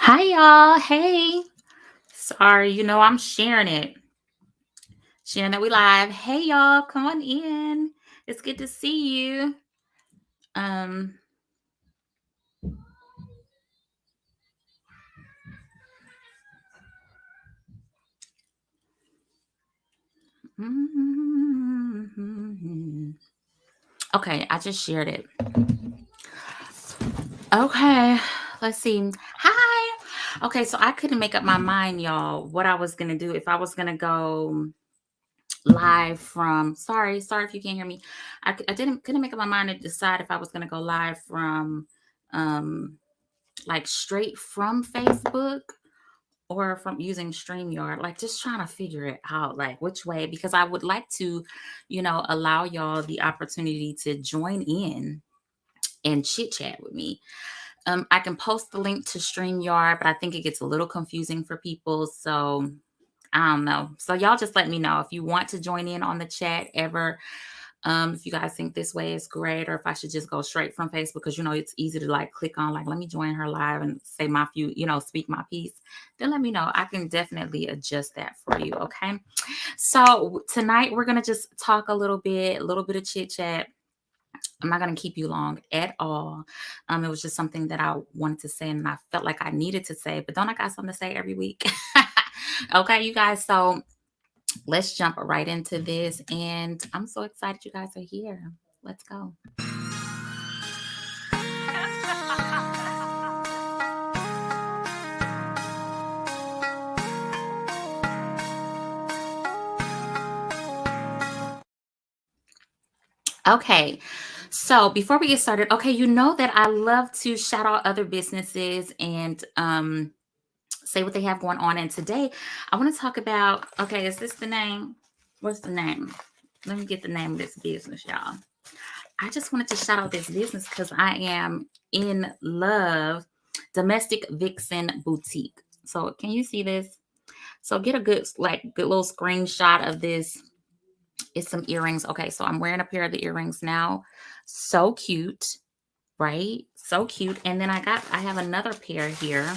Hi, y'all. Hey. Sorry, I'm sharing it. Sharing that we live. Hey, y'all. Come on in. It's good to see you. Um, okay, I just shared it. Okay, let's see. Hi. Okay, so I couldn't make up my mind, y'all, what I was gonna do if I was gonna go live from. Sorry if you can't hear me. I couldn't make up my mind to decide if I was gonna go live from, like straight from Facebook or from using StreamYard, like just trying to figure it out, like which way, because I would like to, allow y'all the opportunity to join in and chit chat with me. I can post the link to StreamYard, but I think it gets a little confusing for people. So I don't know. So y'all just let me know if you want to join in on the chat ever. If you guys think this way is great, or if I should just go straight from Facebook, because it's easy to like click on like, let me join her live and say my few, speak my piece. Then let me know. I can definitely adjust that for you. Okay. So tonight we're gonna just talk a little bit of chit chat. I'm not going to keep you long at all. It was just something that I wanted to say and I felt like I needed to say, but don't I got something to say every week? Okay, you guys. So let's jump right into this. And I'm so excited you guys are here. Let's go. Okay. So before we get started, okay, you know that I love to shout out other businesses and say what they have going on. And today I want to talk about, okay, is this the name? What's the name? Let me get the name of this business, y'all. I just wanted to shout out this business because I am in love. Domestic Vixen Boutique. So can you see this? So get a good little screenshot of this. It's some earrings. Okay, so I'm wearing a pair of the earrings now. So cute, right? So cute. And then I have another pair here.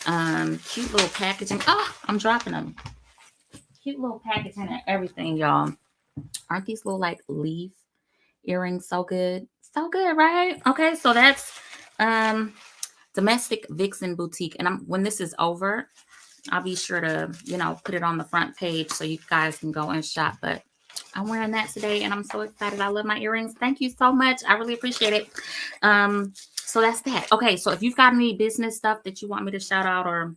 Cute little packaging. Oh, I'm dropping them. Cute little packaging and everything, y'all. Aren't these little like leaf earrings so good? So good, right? Okay, so that's Domestic Vixen Boutique. And when this is over, I'll be sure to, put it on the front page so you guys can go and shop. But I'm wearing that today and I'm so excited. I love my earrings. Thank you so much. I really appreciate it. So that's that. Okay, so if you've got any business stuff that you want me to shout out or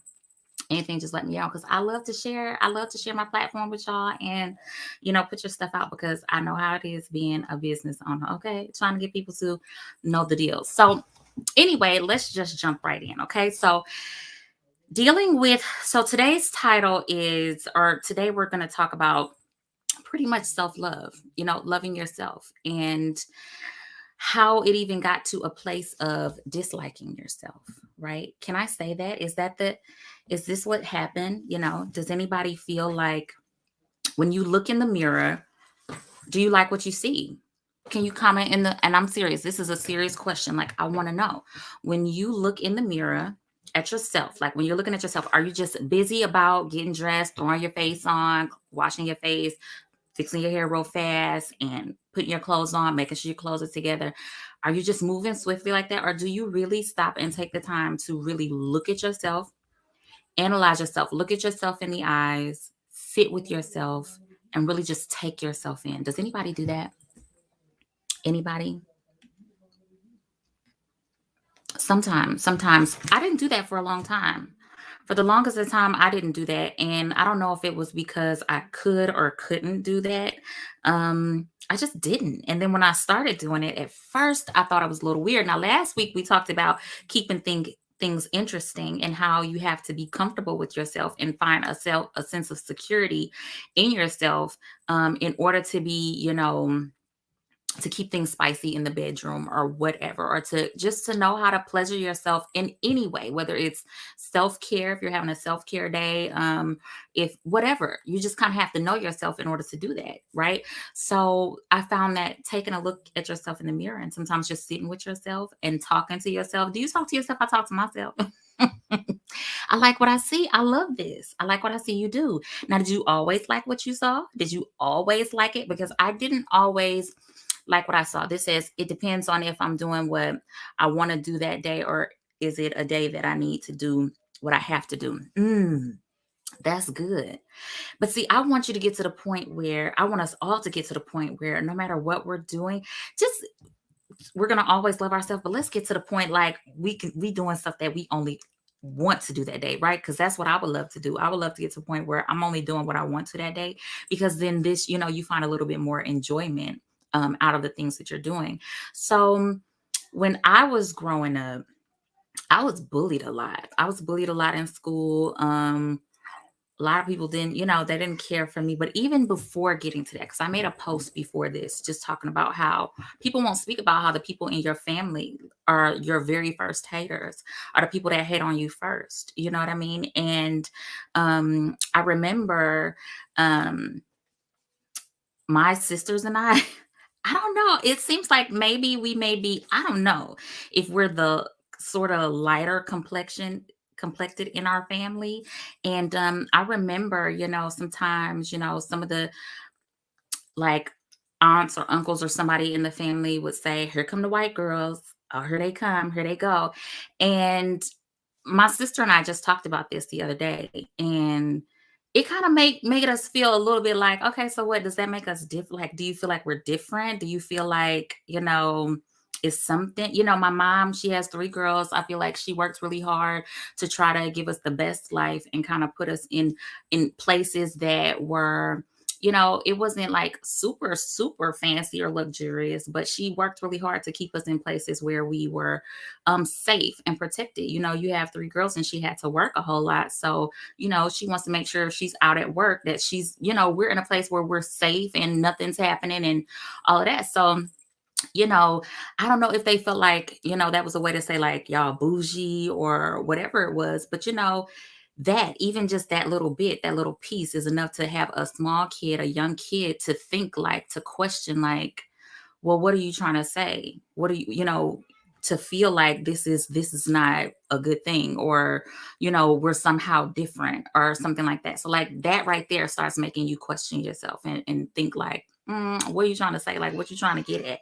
anything, just let me know, because I love to share. I love to share my platform with y'all and, put your stuff out, because I know how it is being a business owner. Okay, trying to get people to know the deal. So anyway, let's just jump right in. Okay, so today's title is, or today we're going to talk about pretty much self-love, loving yourself, and how it even got to a place of disliking yourself, right? Can I say that? Is this what happened? Does anybody feel like when you look in the mirror, do you like what you see? Can you comment and I'm serious. This is a serious question. Like, I want to know, when you look in the mirror at yourself, like when you're looking at yourself, are you just busy about getting dressed, throwing your face on, washing your face, fixing your hair real fast and putting your clothes on, making sure your clothes are together? Are you just moving swiftly like that? Or do you really stop and take the time to really look at yourself, analyze yourself, look at yourself in the eyes, sit with yourself, and really just take yourself in? Does anybody do that? Anybody? Sometimes I didn't do that for a long time. For the longest of time, I didn't do that, and I don't know if it was because I could or couldn't do that. I just didn't. And then when I started doing it, at first I thought it was a little weird. Now, last week we talked about keeping things interesting and how you have to be comfortable with yourself and find a sense of security in yourself in order to be, to keep things spicy in the bedroom or whatever, or to just to know how to pleasure yourself in any way, whether it's self-care, if you're having a self-care day, if whatever, you just kind of have to know yourself in order to do that, right? So I found that taking a look at yourself in the mirror and sometimes just sitting with yourself and talking to yourself. Do you talk to yourself? I talk to myself. I like what I see. I love this. I like what I see you do. Now, did you always like what you saw? Did you always like it? Because I didn't always like what I saw. This says it depends on if I'm doing what I want to do that day, or is it a day that I need to do what I have to do. That's good. But see, I want you to get to the point where I want us all to get to the point where no matter what we're doing, just we're gonna always love ourselves, but let's get to the point like we doing stuff that we only want to do that day, right? Because that's what I would love to do. I would love to get to a point where I'm only doing what I want to that day, because then this, you find a little bit more enjoyment out of the things that you're doing. So when I was growing up, I was bullied a lot. I was bullied a lot in school. A lot of people didn't, they didn't care for me. But even before getting to that, because I made a post before this just talking about how people won't speak about how the people in your family are your very first haters, are the people that hate on you first. You know what I mean? And I remember my sisters and I, I don't know. It seems like maybe we may be, I don't know if we're the sort of lighter complected in our family. And I remember, sometimes, some of the like aunts or uncles or somebody in the family would say, "Here come the white girls. Oh, here they come, here they go." And my sister and I just talked about this the other day, and it kind of made us feel a little bit like, okay, so what does that make us different? Like, do you feel like we're different? Do you feel like, is something, my mom, she has three girls. I feel like she works really hard to try to give us the best life and kind of put us in places that were, it wasn't like super, super fancy or luxurious, but she worked really hard to keep us in places where we were safe and protected. You have three girls and she had to work a whole lot. So, she wants to make sure if she's out at work that she's, we're in a place where we're safe and nothing's happening and all of that. So, I don't know if they felt like, that was a way to say like y'all bougie or whatever it was, but that even just that little bit, that little piece is enough to have a small kid, a young kid to think like, to question like, well, what are you trying to say? What are to feel like this is not a good thing, or, we're somehow different or something like that. So like that right there starts making you question yourself and think like, what are you trying to say? Like, what you trying to get at?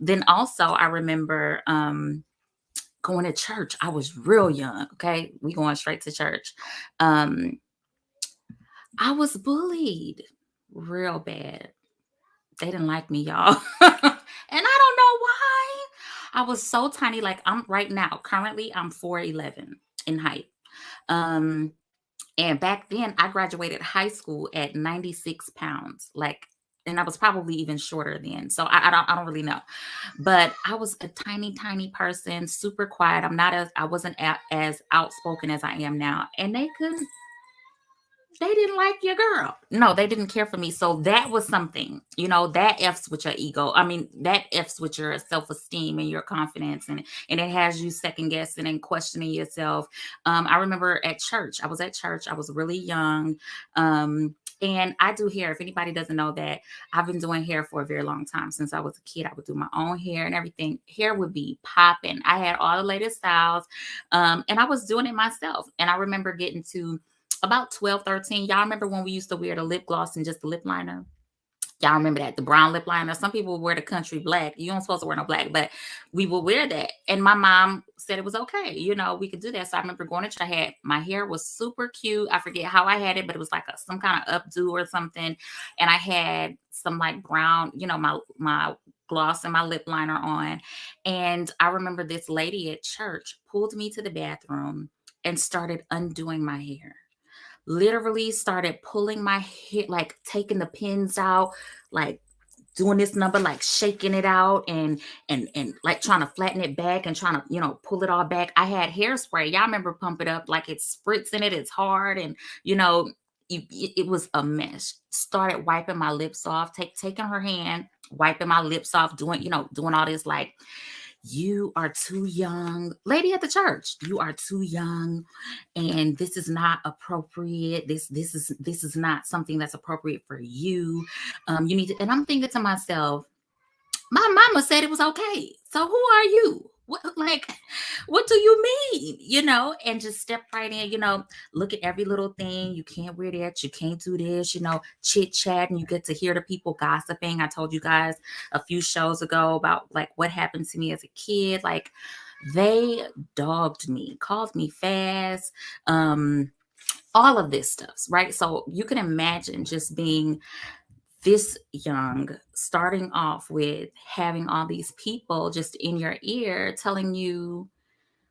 Then also I remember going to church. I was real young. Okay. We going straight to church. Um, I was bullied real bad. They didn't like me, y'all. And I don't know why. I was so tiny. Like I'm right now, currently I'm 4'11" in height. Um, and back then I graduated high school at 96 pounds. Like, and I was probably even shorter then. So I don't really know. But I was a tiny, tiny person, super quiet. I wasn't as outspoken as I am now. And they didn't like your girl. No, they didn't care for me. So that was something, that F's with your ego. I mean, that F's with your self-esteem and your confidence. And it has you second guessing and questioning yourself. I remember at church, I was at church. I was really young. And I do hair. If anybody doesn't know that, I've been doing hair for a very long time. Since I was a kid, I would do my own hair and everything. Hair would be popping. I had all the latest styles. And I was doing it myself. And I remember getting to about 12, 13. Y'all remember when we used to wear the lip gloss and just the lip liner? Y'all remember that? The brown lip liner. Some people would wear the country black. You don't supposed to wear no black, but we would wear that. And my mom said it was okay. We could do that. So I remember going to church. My hair was super cute. I forget how I had it, but it was like some kind of updo or something. And I had some like brown, my gloss and my lip liner on. And I remember this lady at church pulled me to the bathroom and started undoing my hair. Literally started pulling my hair, like taking the pins out, like doing this number, like shaking it out and like trying to flatten it back and trying to, pull it all back. I had hairspray. Y'all remember Pump It Up, like it's spritzing it, it's hard, and you know, it was a mess. Started wiping my lips off, taking her hand, wiping my lips off, doing all this like, you are too young, lady at the church. You are too young, and this is not appropriate. This is not something that's appropriate for you. You need to. And I'm thinking to myself, my mama said it was okay. So who are you? What do you mean? And just step right in, look at every little thing. You can't wear that. You can't do this, chit chat. And you get to hear the people gossiping. I told you guys a few shows ago about like what happened to me as a kid. Like they dogged me, called me fast, all of this stuff, right? So you can imagine just being this young, starting off with having all these people just in your ear telling you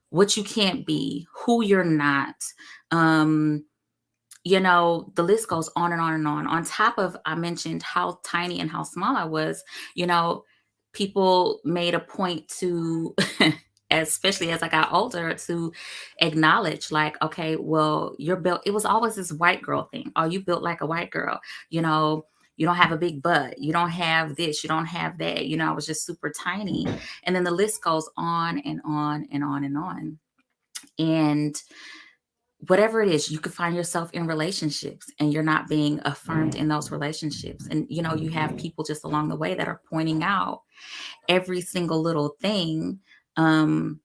what you can't be, who you're not. Um, the list goes on and on and on. On top of, I mentioned how tiny and how small I was, you know, people made a point to, especially as I got older, to acknowledge, like, okay, well, you're built, it was always this white girl thing. Oh, you built like a white girl, you know, you don't have a big butt, you don't have this, you don't have that. I was just super tiny. And then the list goes on and on and on and on. And whatever it is, you could find yourself in relationships and you're not being affirmed in those relationships. And, you have people just along the way that are pointing out every single little thing in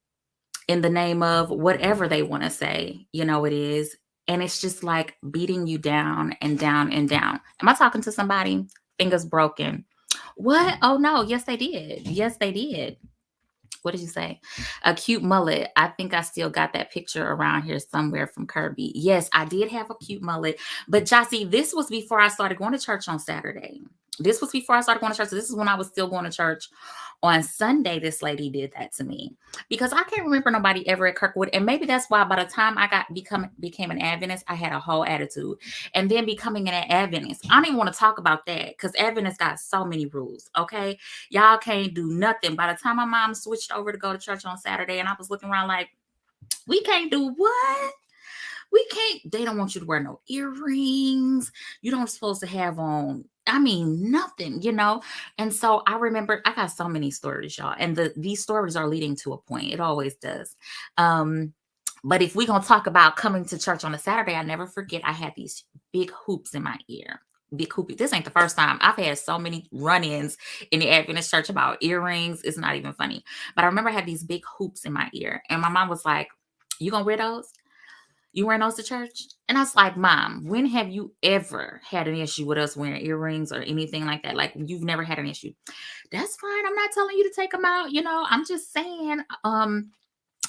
the name of whatever they want to say, it is. And it's just like beating you down and down and down. Am I talking to somebody? Fingers broken. What? Oh, no. Yes, they did. Yes, they did. What did you say? A cute mullet. I think I still got that picture around here somewhere from Kirby. Yes, I did have a cute mullet. But Jossie, this was before I started going to church on Saturday. This was before I started going to church. So this is when I was still going to church. On Sunday, this lady did that to me because I can't remember nobody ever at Kirkwood. And maybe that's why by the time I became an Adventist, I had a whole attitude. And then becoming an Adventist, I don't even want to talk about that because Adventist got so many rules. Okay. Y'all can't do nothing. By the time my mom switched over to go to church on Saturday, and I was looking around like, we can't do what? We can't, they don't want you to wear no earrings. You don't supposed to have on, I mean, nothing, And so I remember I got so many stories, y'all. And these stories are leading to a point. It always does. But if we're going to talk about coming to church on a Saturday, I never forget I had these big hoops in my ear. Big hoopy. This ain't the first time. I've had so many run-ins in the Adventist church about earrings. It's not even funny. But I remember I had these big hoops in my ear. And my mom was like, you gonna wear those? You wearing those to church? And I was like, Mom, when have you ever had an issue with us wearing earrings or anything like that? Like, you've never had an issue. That's fine. I'm not telling you to take them out. I'm just saying,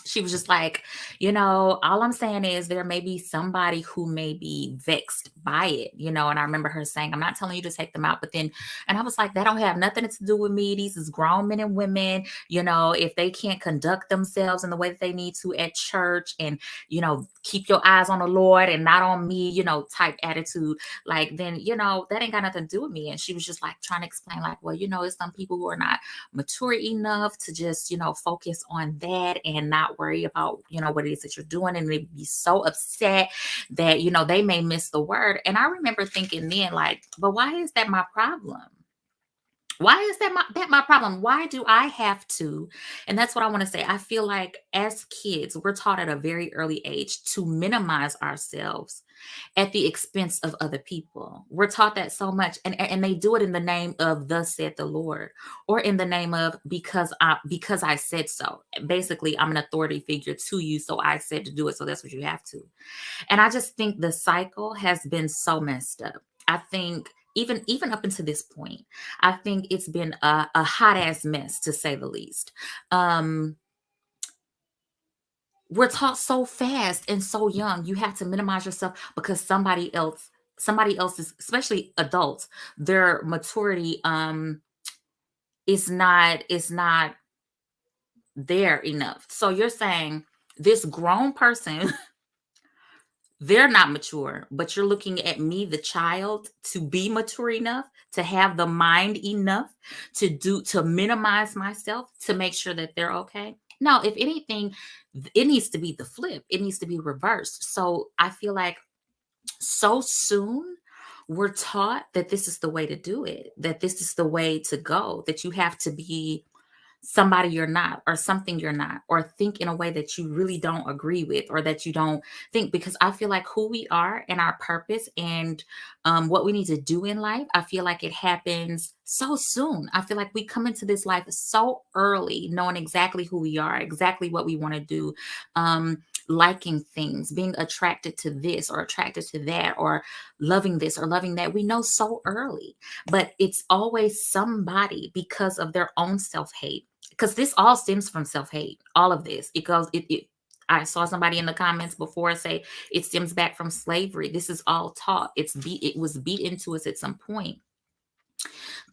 she was just like, all I'm saying is there may be somebody who may be vexed by it, and I remember her saying, I'm not telling you to take them out, but then, and I was like, that don't have nothing to do with me. These is grown men and women, if they can't conduct themselves in the way that they need to at church and, keep your eyes on the Lord and not on me, type attitude, like, then, that ain't got nothing to do with me. And she was just like trying to explain like, well, it's some people who are not mature enough to just, focus on that and not worry about, what it is that you're doing. And they'd be so upset that, they may miss the word. And I remember thinking then like, but why is that my problem? Why is that my problem? Why do I have to? And that's what I want to say. I feel like as kids, we're taught at a very early age to minimize ourselves at the expense of other people. We're taught that so much. And they do it in the name of thus said the Lord, or in the name of because I said so. Basically, I'm an authority figure to you, so I said to do it. So that's what you have to. And I just think the cycle has been so messed up. I think even up until this point, I think it's been a hot ass mess to say the least. We're taught so fast and so young, you have to minimize yourself because somebody else somebody else's, especially adults, their maturity is not there enough. So you're saying this grown person, they're not mature, but you're looking at me, the child, to be mature enough, to have the mind enough to minimize myself, to make sure that they're okay. No, if anything, it needs to be the flip. It needs to be reversed. So I feel like so soon we're taught that this is the way to do it, that this is the way to go, that you have to be somebody you're not, or something you're not, or think in a way that you really don't agree with, or that you don't think. Because I feel like who we are and our purpose and what we need to do in life, I feel like it happens so soon. I feel like we come into this life so early, knowing exactly who we are, exactly what we want to do, liking things, being attracted to this or attracted to that, or loving this or loving that. We know so early, but it's always somebody, because of their own self-hate, because this all stems from self-hate. All of this, it goes it I saw somebody in the comments before say it stems back from slavery. This is all taught. It was beat into us at some point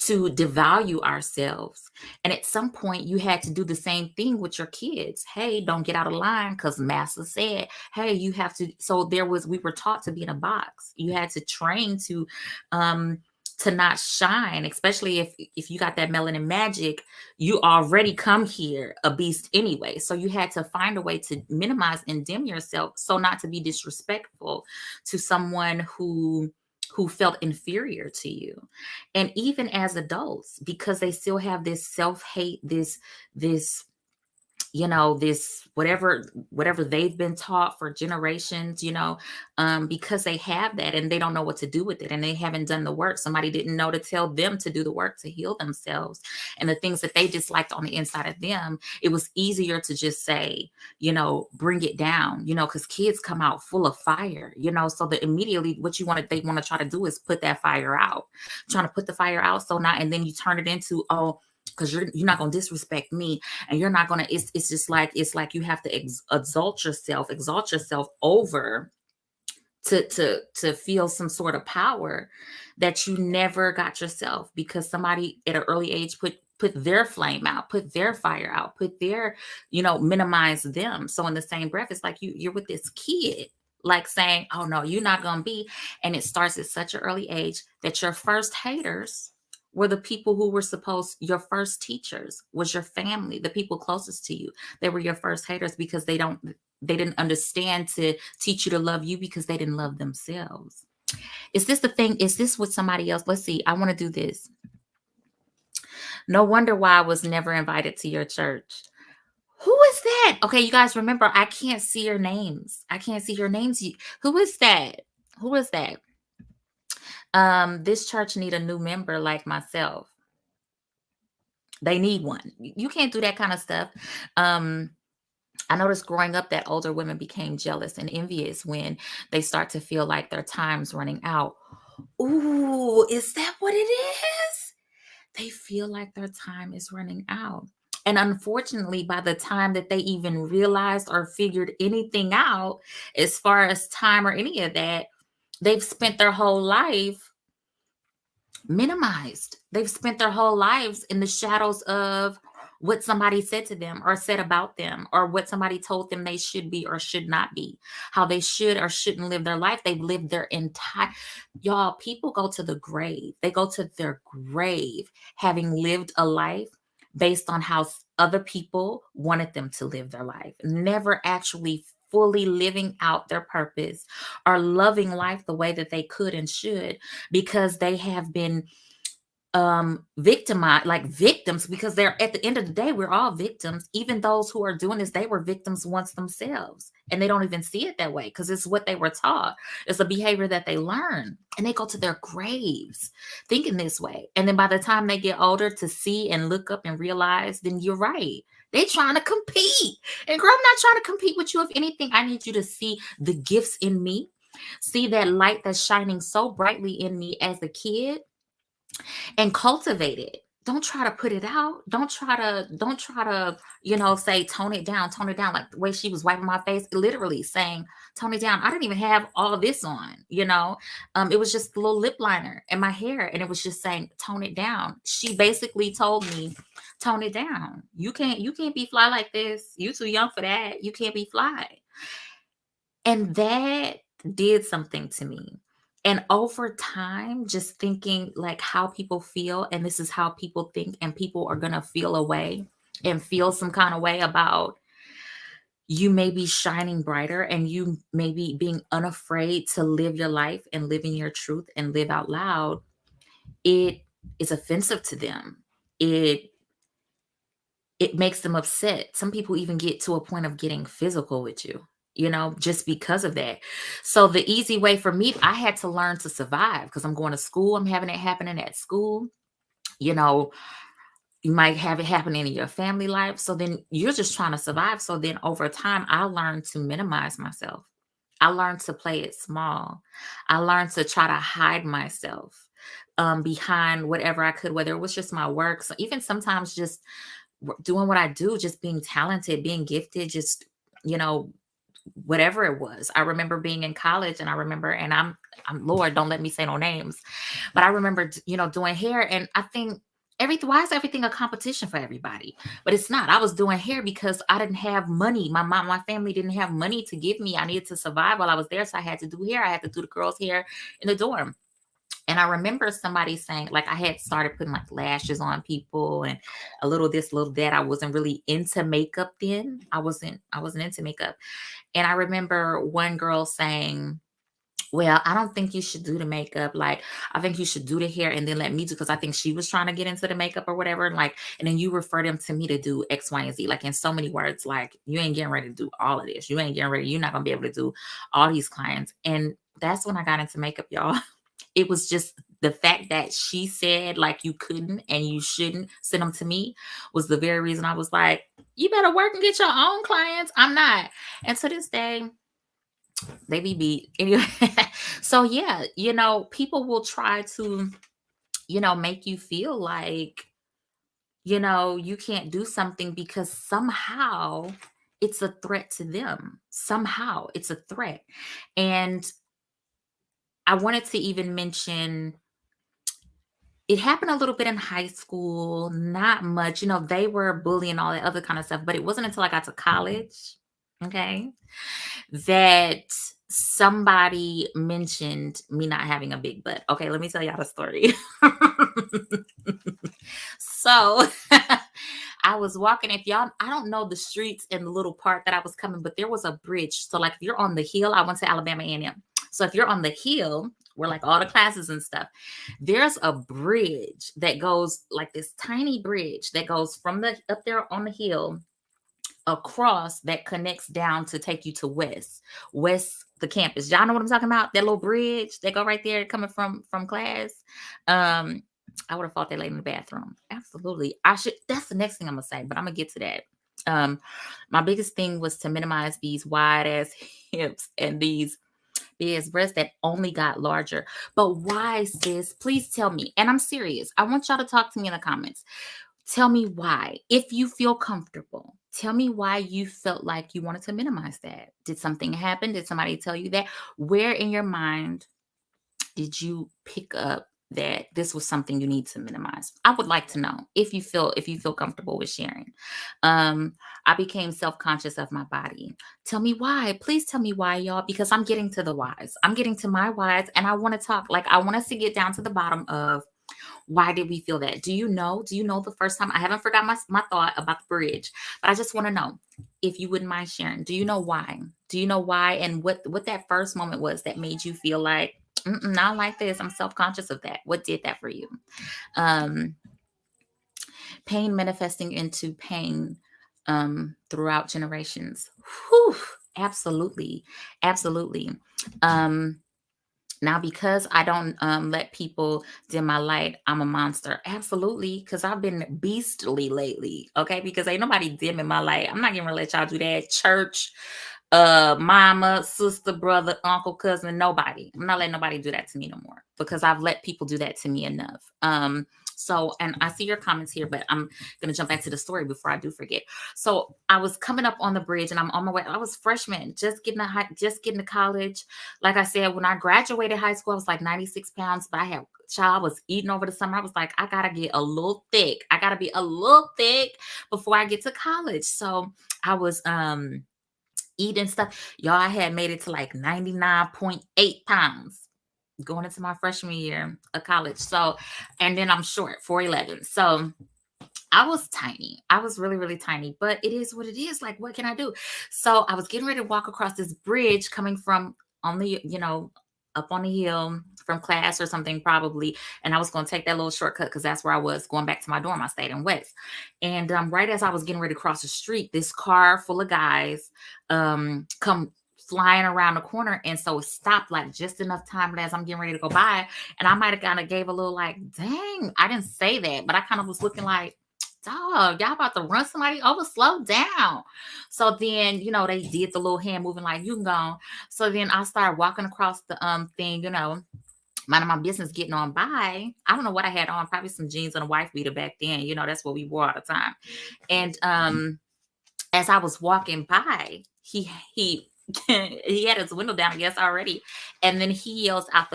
to devalue ourselves. And at some point, you had to do the same thing with your kids. Hey, don't get out of line because master said, hey, you have to. So we were taught to be in a box. You had to train um, to not shine, especially if you got that melanin magic, you already come here a beast anyway. So you had to find a way to minimize and dim yourself, so not to be disrespectful to someone who felt inferior to you. And even as adults, because they still have this self-hate, this this whatever they've been taught for generations, because they have that and they don't know what to do with it, and they haven't done the work. Somebody didn't know to tell them to do the work to heal themselves, and the things that they disliked on the inside of them, it was easier to just say, bring it down, because kids come out full of fire, so that immediately what they want to try to do is put that fire out, trying to put the fire out. So now, and then you turn it into, oh, because you're not going to disrespect me, and you're not going to, it's just like, it's like you have to exalt yourself over to feel some sort of power that you never got yourself, because somebody at an early age put their flame out, put their fire out, put their, minimize them. So in the same breath, it's like you're with this kid, like saying, oh no, you're not going to be. And it starts at such an early age that your first haters were the people who were your first teachers was your family, the people closest to you. They were your first haters, because they didn't understand to teach you to love you, because they didn't love themselves. Is this the thing? Is this with somebody else? Let's see. I want to do this. No wonder why I was never invited to your church. Who is that? Okay, you guys remember, I can't see your names. I can't see your names. Who is that? Who is that? This church need a new member like myself. They need one. You can't do that kind of stuff. I noticed growing up that older women became jealous and envious when they start to feel like their time's running out. Ooh, is that what it is? They feel like their time is running out. And unfortunately, by the time that they even realized or figured anything out as far as time or any of that, they've spent their whole life minimized. They've spent their whole lives in the shadows of what somebody said to them or said about them, or what somebody told them they should be or should not be, how they should or shouldn't live their life. They've lived their entire, y'all, people go to the grave. They go to their grave having lived a life based on how other people wanted them to live their life, never actually fully living out their purpose or loving life the way that they could and should, because they have been victimized, like victims, because they're, at the end of the day, we're all victims. Even those who are doing this, they were victims once themselves, and they don't even see it that way, because it's what they were taught. It's a behavior that they learn, and they go to their graves thinking this way. And then by the time they get older to see and look up and realize, then you're right, they trying to compete. And girl, I'm not trying to compete with you. If anything, I need you to see the gifts in me, see that light that's shining so brightly in me as a kid, and cultivate it. don't try to put it out. Don't try to, say tone it down, like the way she was wiping my face, literally saying, tone it down. I didn't even have all of this on. It was just a little lip liner and my hair, and it was just saying, tone it down. She basically told me, tone it down. You can't be fly like this. You too young for that. You can't be fly. And that did something to me. And over time, just thinking like how people feel, and this is how people think, and people are going to feel a way and feel some kind of way about you maybe shining brighter and you maybe being unafraid to live your life and live in your truth and live out loud. It is offensive to them. It makes them upset. Some people even get to a point of getting physical with you, just because of that. So the easy way for me, I had to learn to survive because I'm going to school. I'm having it happening at school. You know, you might have it happening in your family life. So then you're just trying to survive. So then over time, I learned to minimize myself. I learned to play it small. I learned to try to hide myself behind whatever I could, whether it was just my work. So even sometimes just doing what I do, just being talented, being gifted, just, you know, whatever it was. I remember being in college and I remember, and I'm Lord, don't let me say no names, but I remember, doing hair. And I think why is everything a competition for everybody? But it's not. I was doing hair because I didn't have money. My family didn't have money to give me. I needed to survive while I was there. So I had to do hair. I had to do the girls' hair in the dorm. And I remember somebody saying, like, I had started putting like lashes on people and a little this, little that. I wasn't really into makeup then. I wasn't into makeup. And I remember one girl saying, well, I don't think you should do the makeup. Like, I think you should do the hair and then let me do, because I think she was trying to get into the makeup or whatever. And then you refer them to me to do X, Y, and Z. Like, in so many words, like, you ain't getting ready to do all of this. You're not gonna be able to do all these clients. And that's when I got into makeup, y'all. It was just the fact that she said like you couldn't and you shouldn't send them to me was the very reason I was like, you better work and get your own clients. I'm not. And to this day, they be beat. Anyway, so yeah, people will try to, make you feel like, you can't do something because somehow it's a threat to them. Somehow it's a threat. And I wanted to even mention, it happened a little bit in high school, not much. They were bullying, all that other kind of stuff, but it wasn't until I got to college, okay, that somebody mentioned me not having a big butt. Okay, let me tell y'all the story. So I was walking, I don't know the streets in the little part that I was coming, but there was a bridge. So like if you're on the hill, I went to Alabama A&M. So if you're on the hill, where like all the classes and stuff, there's a bridge that goes, like this tiny bridge that goes from the up there on the hill across, that connects down to take you to West the campus. Y'all know what I'm talking about? That little bridge that go right there coming from class. I would have fought that lady in the bathroom. Absolutely. That's the next thing I'm gonna say, but I'm gonna get to that. My biggest thing was to minimize these wide ass hips and these big ass breasts that only got larger. But why, sis? Please tell me. And I'm serious. I want y'all to talk to me in the comments. Tell me why. If you feel comfortable, tell me why you felt like you wanted to minimize that. Did something happen? Did somebody tell you that? Where in your mind did you pick up that this was something you need to minimize? I would like to know if you feel comfortable with sharing. I became self-conscious of my body. Tell me why. Please tell me why, y'all, because I'm getting to the whys. I'm getting to my whys, and I want to talk. Like, I want us to get down to the bottom of, why did we feel that? Do you know the first time? I haven't forgot my thought about the bridge, but I just want to know, if you wouldn't mind sharing. Do you know why? Do you know why, and what that first moment was that made you feel like, not like this? I'm self-conscious of that. What did that for you? Um, Pain manifesting into pain throughout generations. Whew, absolutely. Absolutely. Now, because I don't let people dim my light, I'm a monster. Absolutely. Because I've been beastly lately. Okay. Because ain't nobody dimming my light. I'm not going to let y'all do that. Church, mama, sister, brother, uncle, cousin, nobody. I'm not letting nobody do that to me no more, because I've let people do that to me enough. So, and I see your comments here, but I'm gonna jump back to the story before I do forget. So, I was coming up on the bridge, and I'm on my way. I was freshman, just getting to college. Like I said, when I graduated high school, I was like 96 pounds, but I had child was eating over the summer. I was like, I gotta get a little thick. I gotta be a little thick before I get to college. So, I was eating stuff. Y'all, I had made it to like 99.8 pounds going into my freshman year of college. So, and then I'm short, 4'11. So I was tiny. I was really, really tiny, but it is what it is. Like, what can I do? So I was getting ready to walk across this bridge coming from on the, up on the hill from class or something, probably. And I was going to take that little shortcut because that's where I was going back to my dorm. I stayed in West. And right as I was getting ready to cross the street, this car full of guys come flying around the corner. And so it stopped like just enough time as I'm getting ready to go by. And I might have kind of gave a little like, dang, I didn't say that, but I kind of was looking like, dog, y'all about to run somebody over, slow down. So then, they did the little hand moving like, you can go. So then I started walking across the thing, minding my business, getting on by. I don't know what I had on, probably some jeans and a wife beater back then. That's what we wore all the time. And as I was walking by, he he had his window down, I guess, already. And then he yells out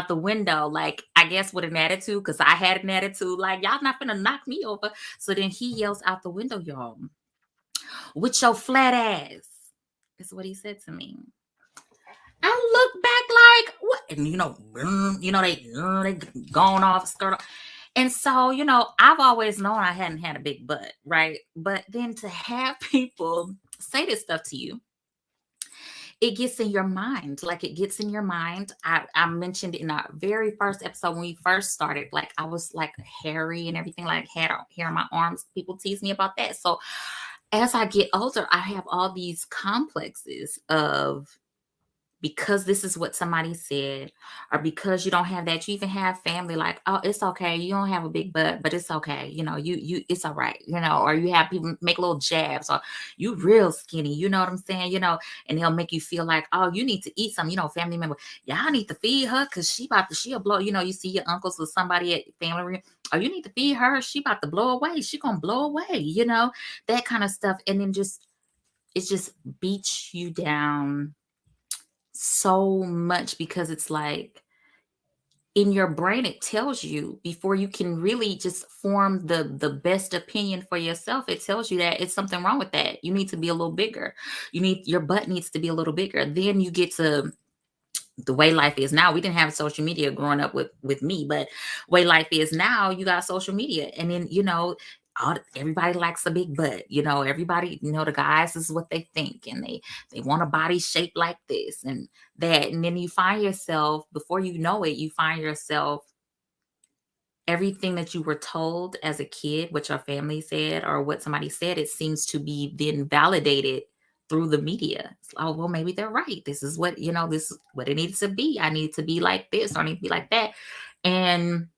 the window, like, I guess with an attitude, because I had an attitude, like, y'all not gonna knock me over. So then he yells out the window, y'all, with your flat ass, is what he said to me. I look back like, what? And they gone off, skirt off. And so, I've always known I hadn't had a big butt, right? But then to have people say this stuff to you, it gets in your mind. Like, it gets in your mind. I mentioned in our very first episode when we first started, like, I was like hairy and everything, like had hair on my arms. People tease me about that. So as I get older, I have all these complexes of, because this is what somebody said, or because you don't have that, you even have family like, oh, it's okay, you don't have a big butt, but it's okay, you it's all right, or you have people make little jabs, or you real skinny, you know what I'm saying, and they'll make you feel like, oh, you need to eat some, family member, y'all need to feed her because she'll blow, you see your uncles or somebody at family reunion, oh, you need to feed her, she about to blow away, she gonna blow away, that kind of stuff. And then it just beats you down so much, because it's like in your brain, it tells you, before you can really just form the best opinion for yourself, it tells you that it's something wrong with that. You need to be a little bigger. Your butt needs to be a little bigger. Then you get to the way life is now. We didn't have social media growing up with me, but way life is now, you got social media, and then everybody likes a big butt. Everybody, the guys, is what they think, and they want a body shaped like this and that, and then you find yourself, before you know it, you find yourself, everything that you were told as a kid, what your family said or what somebody said, it seems to be then validated through the media. It's like, oh, well, maybe they're right. This is what, this is what it needs to be. I need to be like this, or I need to be like that. And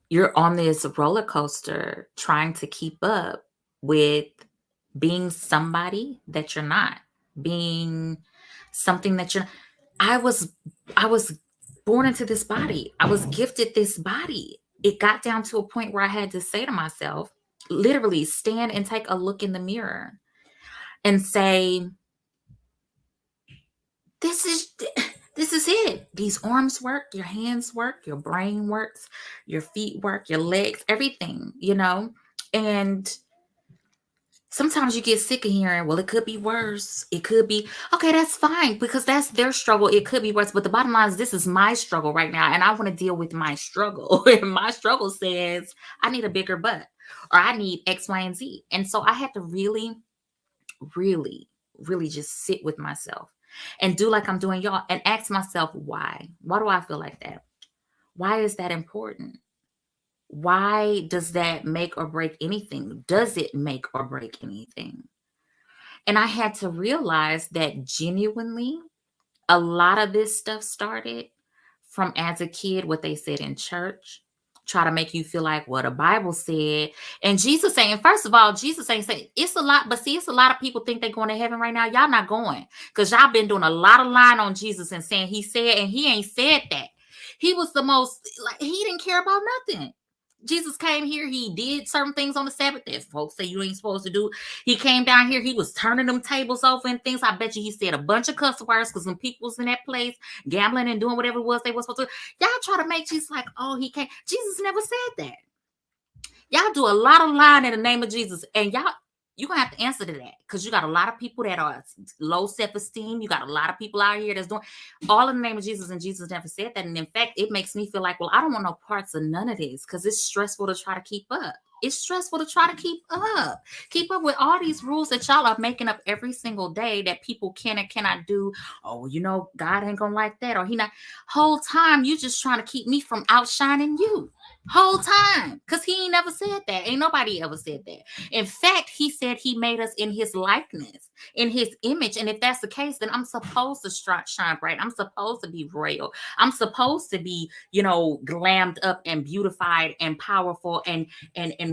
you're on this roller coaster trying to keep up with being somebody that you're not, being something that you're. I was born into this body. I was gifted this body. It got down to a point where I had to say to myself, literally stand and take a look in the mirror and say, this is it. These arms work, your hands work, your brain works, your feet work, your legs, everything, and sometimes you get sick of hearing, well, it could be worse. It could be, okay, that's fine, because that's their struggle. It could be worse. But the bottom line is, this is my struggle right now, and I want to deal with my struggle. And my struggle says, I need a bigger butt, or I need X, Y, and Z. And so I had to really, really, really just sit with myself and do like I'm doing y'all, and ask myself, why? Why do I feel like that? Why is that important? Why does that make or break anything? Does it make or break anything? And I had to realize that genuinely, a lot of this stuff started from, as a kid, what they said in church, try to make you feel like what the Bible said. And Jesus saying, first of all, Jesus ain't saying, it's a lot, but see, it's a lot of people think they're going to heaven right now. Y'all not going, because y'all been doing a lot of lying on Jesus and saying he said, and he ain't said that. He was the most, like, he didn't care about nothing. Jesus came here. He did certain things on the Sabbath that folks say you ain't supposed to do. He came down here. He was turning them tables over and things. I bet you he said a bunch of cuss words because when people was in that place gambling and doing whatever it was they were supposed to do. Y'all try to make Jesus like, oh, he can't. Jesus never said that. Y'all do a lot of lying in the name of Jesus, and you're gonna have to answer to that because you got a lot of people that are low self-esteem. You got a lot of people out here that's doing all in the name of Jesus, and Jesus never said that. And in fact, it makes me feel like, well, I don't want no parts of none of this because it's stressful to try to keep up. It's stressful to try to keep up with all these rules that y'all are making up every single day that people can and cannot do. Oh, God ain't gonna like that, or he not. Whole time you just trying to keep me from outshining you. Whole time, because he ain't never said that. Ain't nobody ever said that. In fact, he said he made us in his likeness, in his image. And if that's the case, then I'm supposed to shine bright. I'm supposed to be royal. I'm supposed to be, glammed up and beautified and powerful and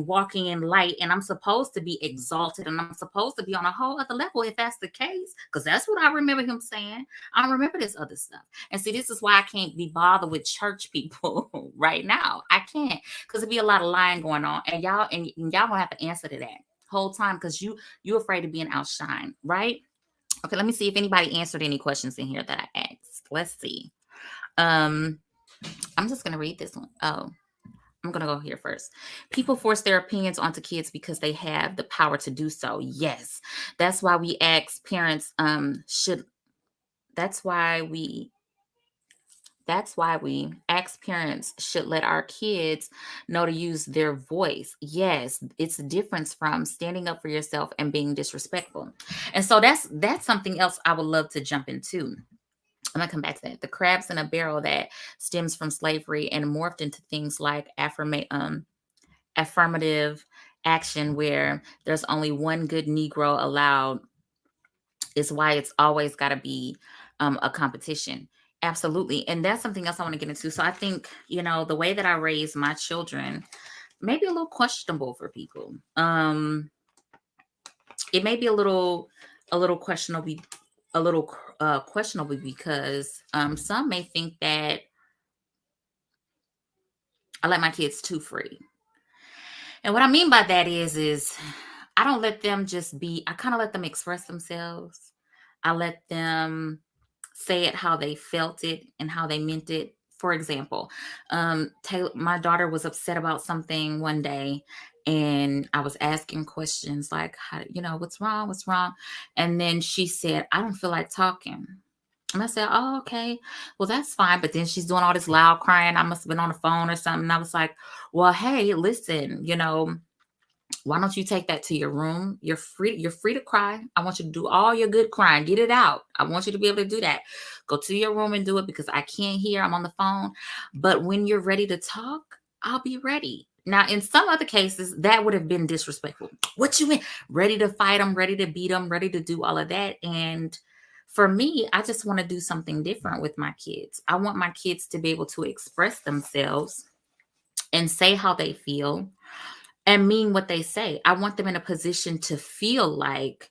walking in light. And I'm supposed to be exalted, and I'm supposed to be on a whole other level if that's the case. Because that's what I remember him saying. I don't remember this other stuff. And see, this is why I can't be bothered with church people right now. I can't, because there'd be a lot of lying going on, and y'all gonna have to answer to that whole time because you afraid of being outshined, right? Okay, let me see if anybody answered any questions in here that I asked. Let's see. I'm just gonna read this one. Oh, I'm gonna go here first. People force their opinions onto kids because they have the power to do so. Yes, that's why we ask parents. That's why we ask parents should let our kids know to use their voice. Yes, it's a difference from standing up for yourself and being disrespectful. And so that's something else I would love to jump into. I'm gonna come back to that. The crabs in a barrel that stems from slavery and morphed into things like affirmative action, where there's only one good Negro allowed, is why it's always got to be a competition. Absolutely. And that's something else I want to get into. So I think, the way that I raise my children may be a little questionable for people. It may be a little questionable, questionable because some may think that I let my kids too free. And what I mean by that is I don't let them just be, I kind of let them express themselves. I let them say it how they felt it and how they meant it. For example, my daughter was upset about something one day, and I was asking questions like, how, what's wrong? What's wrong? And then she said, I don't feel like talking. And I said, oh, okay, well, that's fine. But then she's doing all this loud crying. I must have been on the phone or something. And I was like, well, hey, listen, why don't you take that to your room? You're free to cry. I want you to do all your good crying. Get it out. I want you to be able to do that. Go to your room and do it because I can't hear. I'm on the phone. But when you're ready to talk, I'll be ready. Now, in some other cases, that would have been disrespectful. What you mean? Ready to fight them, ready to beat them, ready to do all of that. And for me, I just want to do something different with my kids. I want my kids to be able to express themselves and say how they feel and mean what they say. I want them in a position to feel like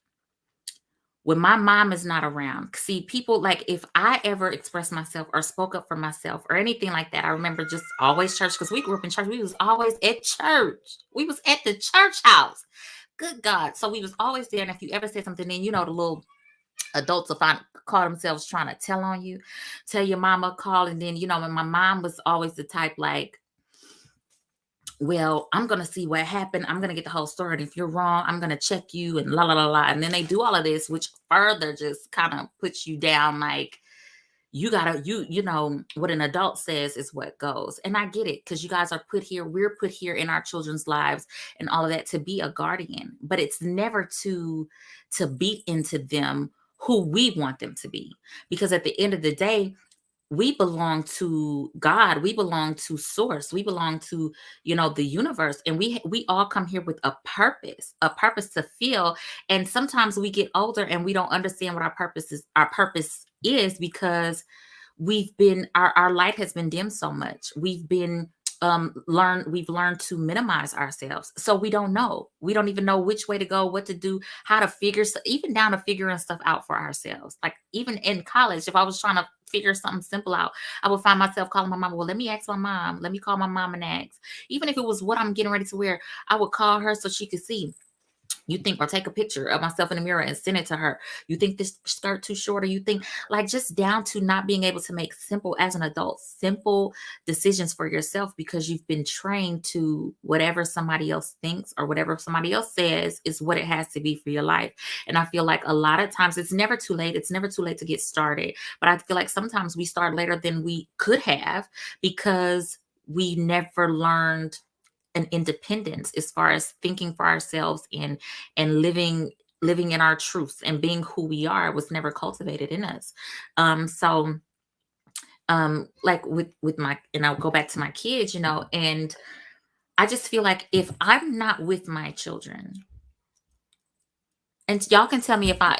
when my mom is not around. See, people, like, if I ever expressed myself or spoke up for myself or anything like that, I remember just always church, because we grew up in church. We was always at church. We was at the church house. Good God. So we was always there. And if you ever said something, then, the little adults will call themselves trying to tell on you, tell your mama, call. And then, when my mom was always the type like, well, I'm going to see what happened. I'm going to get the whole story. And if you're wrong, I'm going to check you and la, la, la, la. And then they do all of this, which further just kind of puts you down. Like, you gotta, what an adult says is what goes. And I get it, because you guys are put here. We're put here in our children's lives and all of that to be a guardian, but it's never to beat into them who we want them to be. Because at the end of the day, we belong to God. We belong to source. We belong to, the universe. And we all come here with a purpose to feel. And sometimes we get older and we don't understand what our purpose is because we've been, our light has been dimmed so much. We've been we've learned to minimize ourselves, so we don't even know which way to go, what to do, how to even down to figuring stuff out for ourselves. Like even in college, if I was trying to figure something simple out, I would find myself calling my mom. Well, let me ask my mom, let me call my mom and ask. Even if it was what I'm getting ready to wear, I would call her so she could see. You think, or take a picture of myself in the mirror and send it to her. You think this skirt too short, or you think, like, just down to not being able to make simple, as an adult, simple decisions for yourself, because you've been trained to whatever somebody else thinks or whatever somebody else says is what it has to be for your life. And I feel like a lot of times it's never too late. It's never too late to get started. But I feel like sometimes we start later than we could have, because we never learned an independence as far as thinking for ourselves, and living in our truths and being who we are was never cultivated in us. So like with my, and I'll go back to my kids, and I just feel like if I'm not with my children, and y'all can tell me if I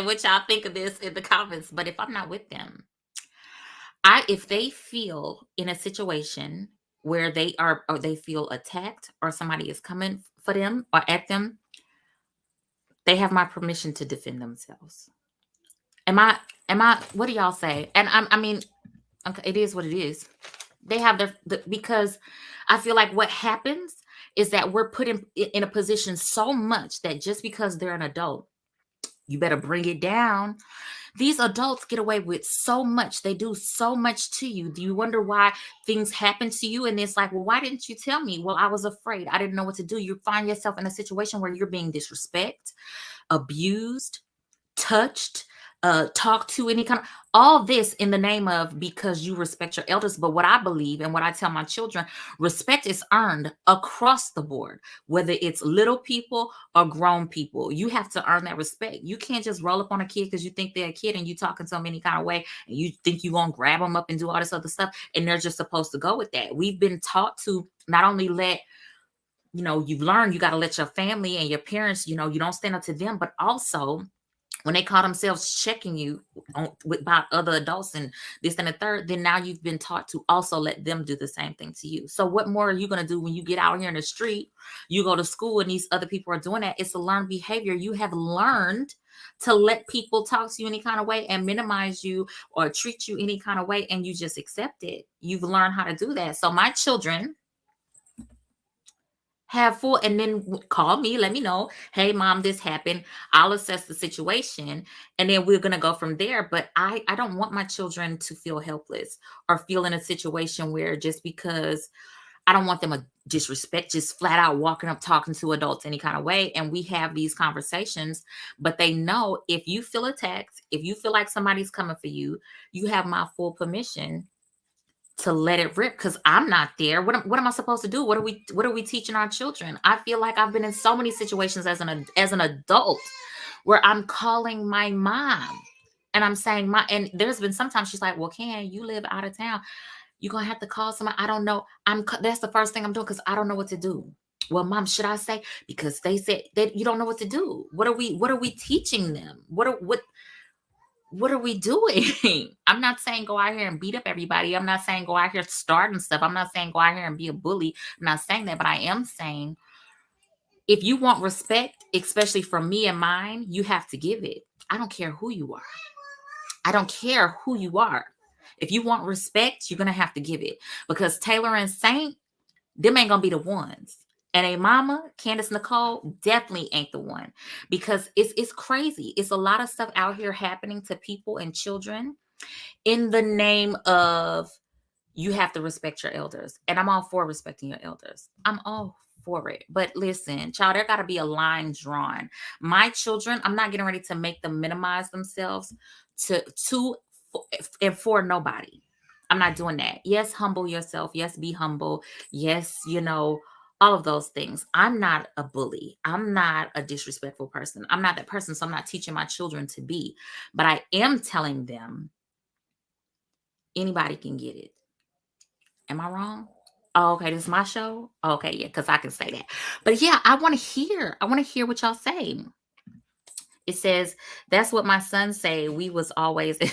what y'all think of this in the comments, but if I'm not with them, if they feel in a situation where they are, or they feel attacked, or somebody is coming for them or at them, they have my permission to defend themselves. Am I what do y'all say? And I mean, okay, it is what it is. They have because I feel like what happens is that we're put in a position so much that just because they're an adult, you better bring it down. These adults get away with so much. They do so much to you. Do you wonder why things happen to you? And it's like, well, why didn't you tell me? Well, I was afraid. I didn't know what to do. You find yourself in a situation where you're being disrespected, abused, touched, talked to, any kind of, all this in the name of, because you respect your elders. But what I believe and what I tell my children, respect is earned across the board, whether it's little people or grown people. You have to earn that respect. You can't just roll up on a kid because you think they're a kid and you talking to them any kind of way, and you think you're gonna grab them up and do all this other stuff, and they're just supposed to go with that. We've been taught to not only you've learned you got to let your family and your parents, you don't stand up to them, but also when they call themselves checking you about other adults and this and the third, then now you've been taught to also let them do the same thing to you. So what more are you going to do when you get out here in the street, you go to school, and these other people are doing that? It's a learned behavior. You have learned to let people talk to you any kind of way and minimize you or treat you any kind of way, and you just accept it. You've learned how to do that. So my children have full, and then call me, let me know, hey mom, this happened. I'll assess the situation, and then we're going to go from there. But I don't want my children to feel helpless or feel in a situation where, just because, I don't want them to disrespect, just flat out walking up talking to adults any kind of way. And we have these conversations, but they know, if you feel attacked, if you feel like somebody's coming for you, you have my full permission to let it rip, because I'm not there. What am I supposed to do? What are we teaching our children? I feel like I've been in so many situations as an adult where I'm calling my mom and I'm saying, and there's been sometimes she's like, well, Can, you live out of town, you're gonna have to call somebody. I don't know. That's the first thing I'm doing, because I don't know what to do. Well, mom, should I say? Because they said that you don't know what to do. What are we teaching them? What are we doing? I'm not saying go out here and beat up everybody. I'm not saying go out here starting stuff. I'm not saying go out here and be a bully. I'm not saying that, but I am saying, if you want respect, especially from me and mine, you have to give it. I don't care who you are. I don't care who you are. If you want respect, you're going to have to give it, because Taylor and Saint, them ain't going to be the ones. And a mama, Candace Nicole, definitely ain't the one, because it's crazy. It's a lot of stuff out here happening to people and children in the name of, you have to respect your elders. And I'm all for respecting your elders. I'm all for it. But listen, child, there got to be a line drawn. My children, I'm not getting ready to make them minimize themselves to and for nobody. I'm not doing that. Yes, humble yourself. Yes, be humble. Yes, all of those things. I'm not a bully. I'm not a disrespectful person. I'm not that person. So I'm not teaching my children to be. But I am telling them, anybody can get it. Am I wrong? Oh, okay, this is my show. Okay, yeah, because I can say that. But yeah, I want to hear. I want to hear what y'all say. It says, that's what my son say. We was always always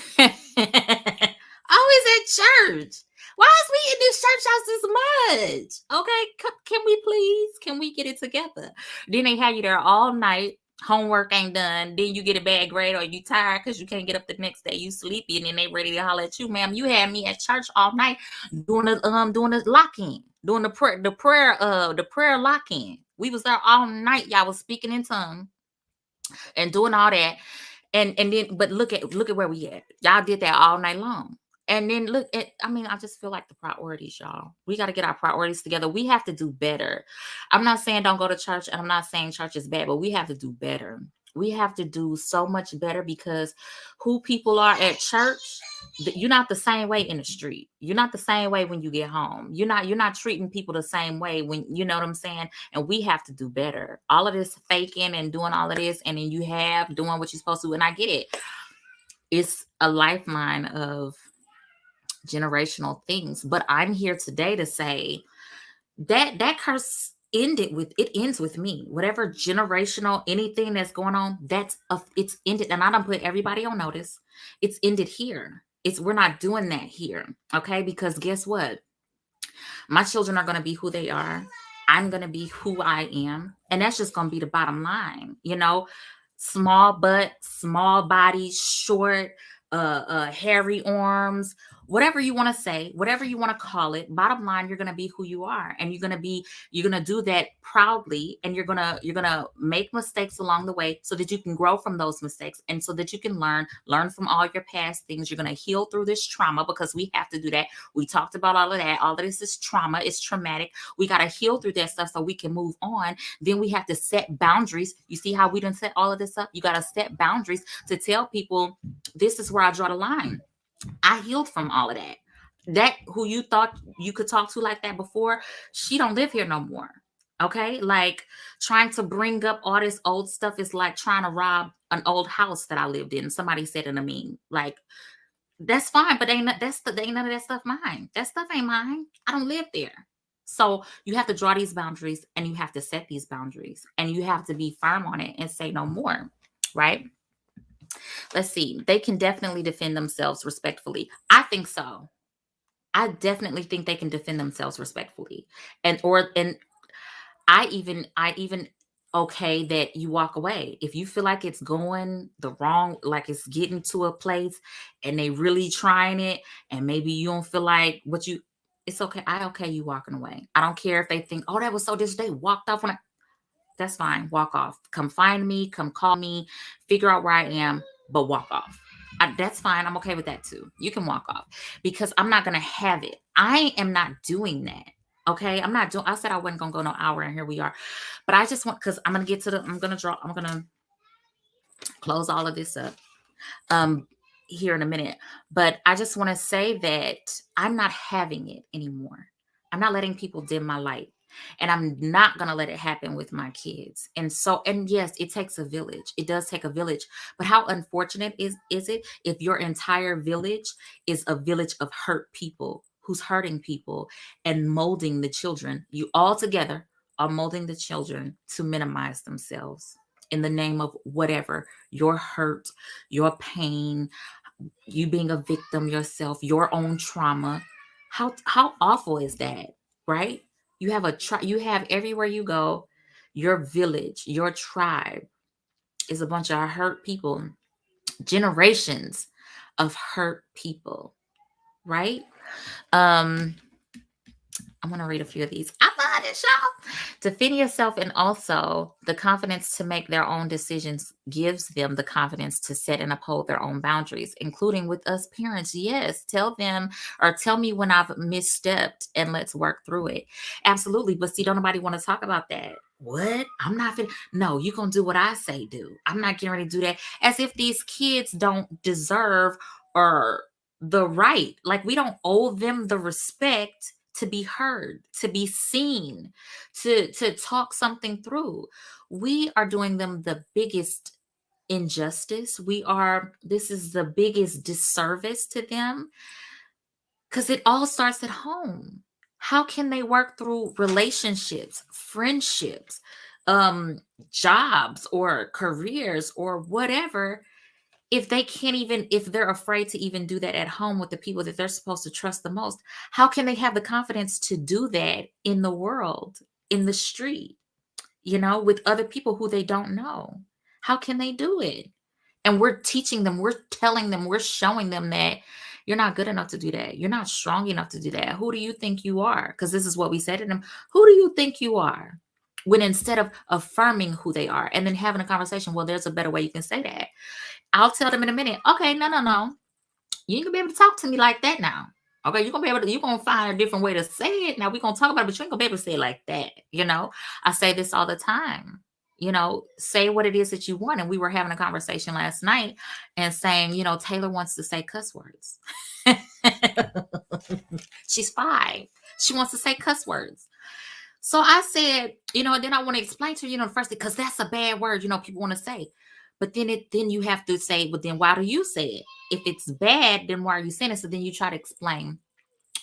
at church. Why is we in this church house this much? Okay, can we please? Can we get it together? Then they have you there all night. Homework ain't done. Then you get a bad grade or you tired because you can't get up the next day. You sleepy and then they ready to holler at you, ma'am. You had me at church all night doing the lock-in, doing the prayer lock-in. We was there all night. Y'all was speaking in tongues and doing all that. And then but look at where we at. Y'all did that all night long. And then look at, I mean, I just feel like the priorities, y'all. We got to get our priorities together. We have to do better. I'm not saying don't go to church, and I'm not saying church is bad, but we have to do better. We have to do so much better because who people are at church, you're not the same way in the street. You're not the same way when you get home. You're not treating people the same way when, you know what I'm saying? And we have to do better. All of this faking and doing all of this, and then you have doing what you're supposed to, and I get it. It's a lifeline of generational things. But I'm here today to say that curse ends with me. Whatever generational anything that's going on, it's ended. And I don't put everybody on notice. It's ended here. We're not doing that here. Okay. Because guess what? My children are going to be who they are. I'm going to be who I am. And that's just going to be the bottom line. Small butt, small body, short, hairy arms, whatever you want to say, whatever you want to call it. Bottom line, you're going to be who you are, and you're going to do that proudly, and you're going to make mistakes along the way so that you can grow from those mistakes, and so that you can learn from all your past things. You're going to heal through this trauma, because we have to do that. We talked about all of that. All of this is trauma. It's traumatic. We got to heal through that stuff so we can move on. Then we have to set boundaries. You see how we done set all of this up? You got to set boundaries to tell people, this is where I draw the line. I healed from all of that. That who you thought you could talk to like that before, she don't live here no more. Okay? Like, trying to bring up all this old stuff is like trying to rob an old house that I lived in. Somebody said in a meme. Like, that's fine, but ain't none of that stuff mine. That stuff ain't mine. I don't live there. So you have to draw these boundaries, and you have to set these boundaries, and you have to be firm on it and say no more. Right? Let's see. They can definitely defend themselves respectfully. I think so. I definitely think they can defend themselves respectfully. And I even okay that you walk away. If you feel like it's going the wrong, like it's getting to a place and they really trying it, and maybe you don't feel like it's okay. Okay you walking away. I don't care if they think, oh, that was so this day walked off that's fine. Walk off. Come find me. Come call me. Figure out where I am, but walk off. That's fine. I'm okay with that too. You can walk off, because I'm not going to have it. I am not doing that. Okay. I said I wasn't going to go no hour, and here we are. But I just want, because I'm going to I'm going to close all of this up here in a minute. But I just want to say that I'm not having it anymore. I'm not letting people dim my light. And I'm not going to let it happen with my kids. And yes, it takes a village. It does take a village. But how unfortunate is it if your entire village is a village of hurt people who's hurting people and molding the children? You all together are molding the children to minimize themselves in the name of whatever, your hurt, your pain, you being a victim yourself, your own trauma. How awful is that, right? You have everywhere you go, your village, your tribe is a bunch of hurt people, generations of hurt people, right? I'm going to read a few of these. I love this, y'all. Defend yourself, and also the confidence to make their own decisions gives them the confidence to set and uphold their own boundaries, including with us parents. Yes, tell them, or tell me when I've misstepped, and let's work through it. Absolutely. But see, don't nobody want to talk about that. What? I'm not finna. No, you going to do what I say do. I'm not getting ready to do that. As if these kids don't deserve or the right. Like, we don't owe them the respect to be heard, to be seen, to talk something through. We are doing them the biggest injustice. This is the biggest disservice to them, because it all starts at home. How can they work through relationships, friendships, jobs, or careers, or whatever, if they can't even, if they're afraid to even do that at home with the people that they're supposed to trust the most, how can they have the confidence to do that in the world, in the street, with other people who they don't know? How can they do it? And we're teaching them, we're telling them, we're showing them that you're not good enough to do that. You're not strong enough to do that. Who do you think you are? Because this is what we said to them. Who do you think you are? When instead of affirming who they are and then having a conversation, well, there's a better way you can say that. I'll tell them in a minute, okay, no, no, no. You ain't gonna be able to talk to me like that now. Okay, you're gonna find a different way to say it. Now we're gonna talk about it, but you ain't gonna be able to say it like that. I say this all the time. Say what it is that you want. And we were having a conversation last night and saying, Taylor wants to say cuss words. She's 5. She wants to say cuss words. So I said, and then I want to explain to you, first, because that's a bad word, people want to say. But then you have to say, but then why do you say it? If it's bad, then why are you saying it? So then you try to explain,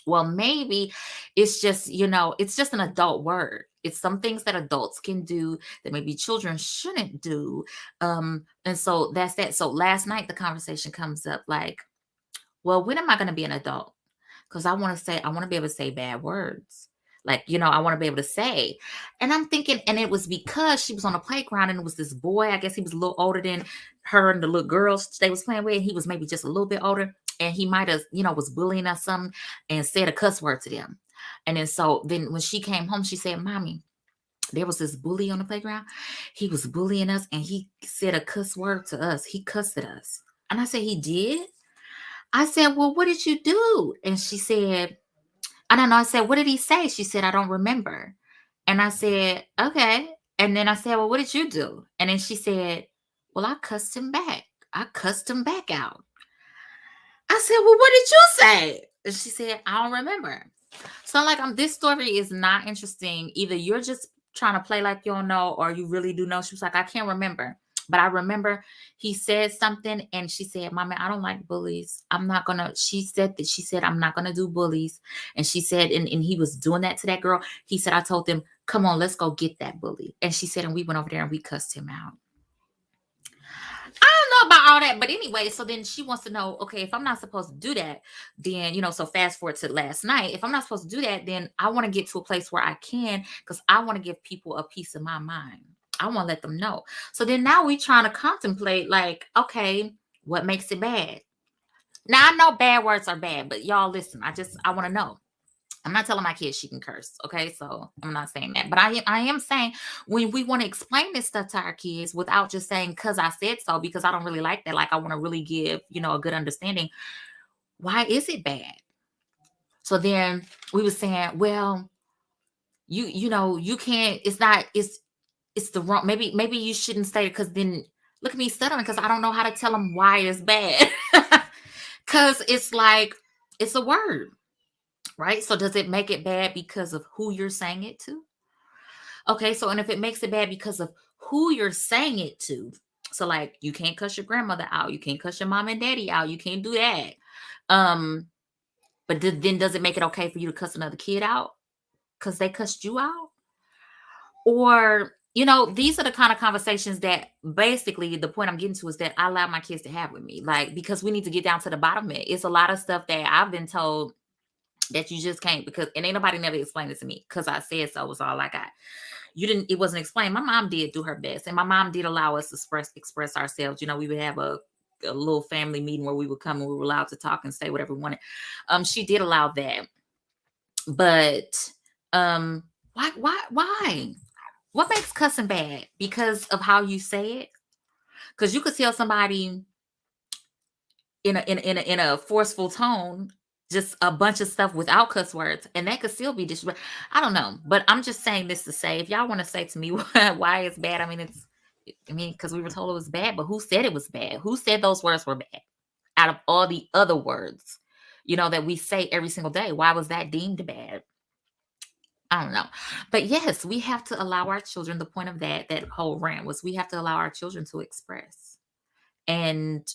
well, maybe it's just, it's just an adult word. It's some things that adults can do that maybe children shouldn't do. And so that's that. So last night the conversation comes up like, well, when am I going to be an adult? Because I want to be able to say bad words. Like, I want to be able to say. And I'm thinking, and it was because she was on the playground and it was this boy, I guess he was a little older than her and the little girls they was playing with. And he was maybe just a little bit older. And he might have, was bullying us something and said a cuss word to them. And then when she came home, she said, Mommy, there was this bully on the playground. He was bullying us and he said a cuss word to us. He cussed at us. And I said, he did? I said, well, what did you do? And she said, I don't know. I said, what did he say? She said, I don't remember. And I said, okay. And then I said, well, what did you do? And then she said, well, I cussed him back. I cussed him back out. I said, well, what did you say? And she said, I don't remember. So I'm like, this story is not interesting. Either you're just trying to play like you don't know, or you really do know. She was like, I can't remember. But I remember he said something and she said, Mommy, I don't like bullies. She said, I'm not going to do bullies. And she said, and he was doing that to that girl. He said, I told them, come on, let's go get that bully. And she said, and we went over there and we cussed him out. I don't know about all that, but anyway, so then she wants to know, okay, if I'm not supposed to do that, then, so fast forward to last night, if I'm not supposed to do that, then I want to get to a place where I can, because I want to give people a piece of my mind. I want to let them know. So then now we trying to contemplate like, okay, what makes it bad? Now I know bad words are bad, but y'all listen, I want to know. I'm not telling my kids she can curse. Okay. So I'm not saying that, but I am saying when we want to explain this stuff to our kids without just saying, cause I said so, because I don't really like that. Like I want to really give, a good understanding. Why is it bad? So then we were saying, well, you can't, it's the wrong, maybe you shouldn't say it. Cause then look at me stuttering. Cause I don't know how to tell them why it's bad. Cause it's like, it's a word. Right? So does it make it bad because of who you're saying it to? Okay, so and if it makes it bad because of who you're saying it to, so like you can't cuss your grandmother out, you can't cuss your mom and daddy out, you can't do that. But then does it make it okay for you to cuss another kid out because they cussed you out? Or these are the kind of conversations that basically the point I'm getting to is that I allow my kids to have with me, like because we need to get down to the bottom of it. It's a lot of stuff that I've been told that you just can't, because and ain't nobody never explained it to me because I said so was all I got. It wasn't explained. My mom did do her best, and my mom did allow us to express ourselves. We would have a little family meeting where we would come and we were allowed to talk and say whatever we wanted. She did allow that, but why? What makes cussing bad? Because of how you say it? Because you could tell somebody in a forceful tone just a bunch of stuff without cuss words, and that could still be disrespectful. I don't know, but I'm just saying this to say, if y'all want to say to me why it's bad, because we were told it was bad, but who said it was bad? Who said those words were bad? Out of all the other words, that we say every single day, why was that deemed bad? I don't know. But yes, we have to allow our children, the point of that whole rant was we have to allow our children to express and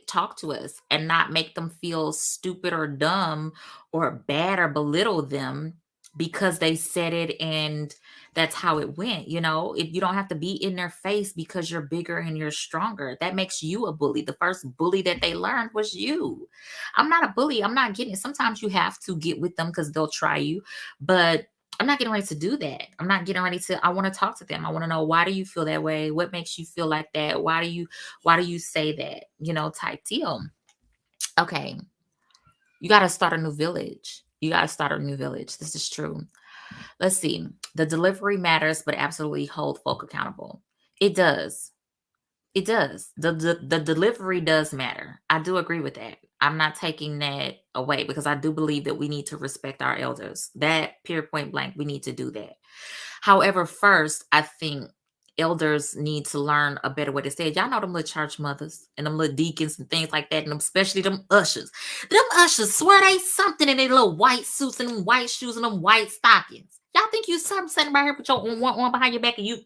talk to us and not make them feel stupid or dumb or bad or belittle them because they said it and that's how it went. You don't have to be in their face because you're bigger and you're stronger. That makes you a bully. The first bully that they learned was you. I'm not a bully. I'm not getting it. Sometimes you have to get with them because they'll try you, but I'm not getting ready to do that. I'm not getting ready to. I want to talk to them. I want to know, why do you feel that way? What makes you feel like that? Why do you say that? Type deal. Okay, you got to start a new village. You got to start a new village. This is true. Let's see. The delivery matters, but absolutely hold folk accountable. It does. It does. The delivery does matter. I do agree with that. I'm not taking that away because I do believe that we need to respect our elders. That pure point blank, we need to do that. However, first, I think elders need to learn a better way to say it. Y'all know them little church mothers and them little deacons and things like that, and especially them ushers. Them ushers swear they something in their little white suits and them white shoes and them white stockings. Y'all think you something sitting right here with your one behind your back and you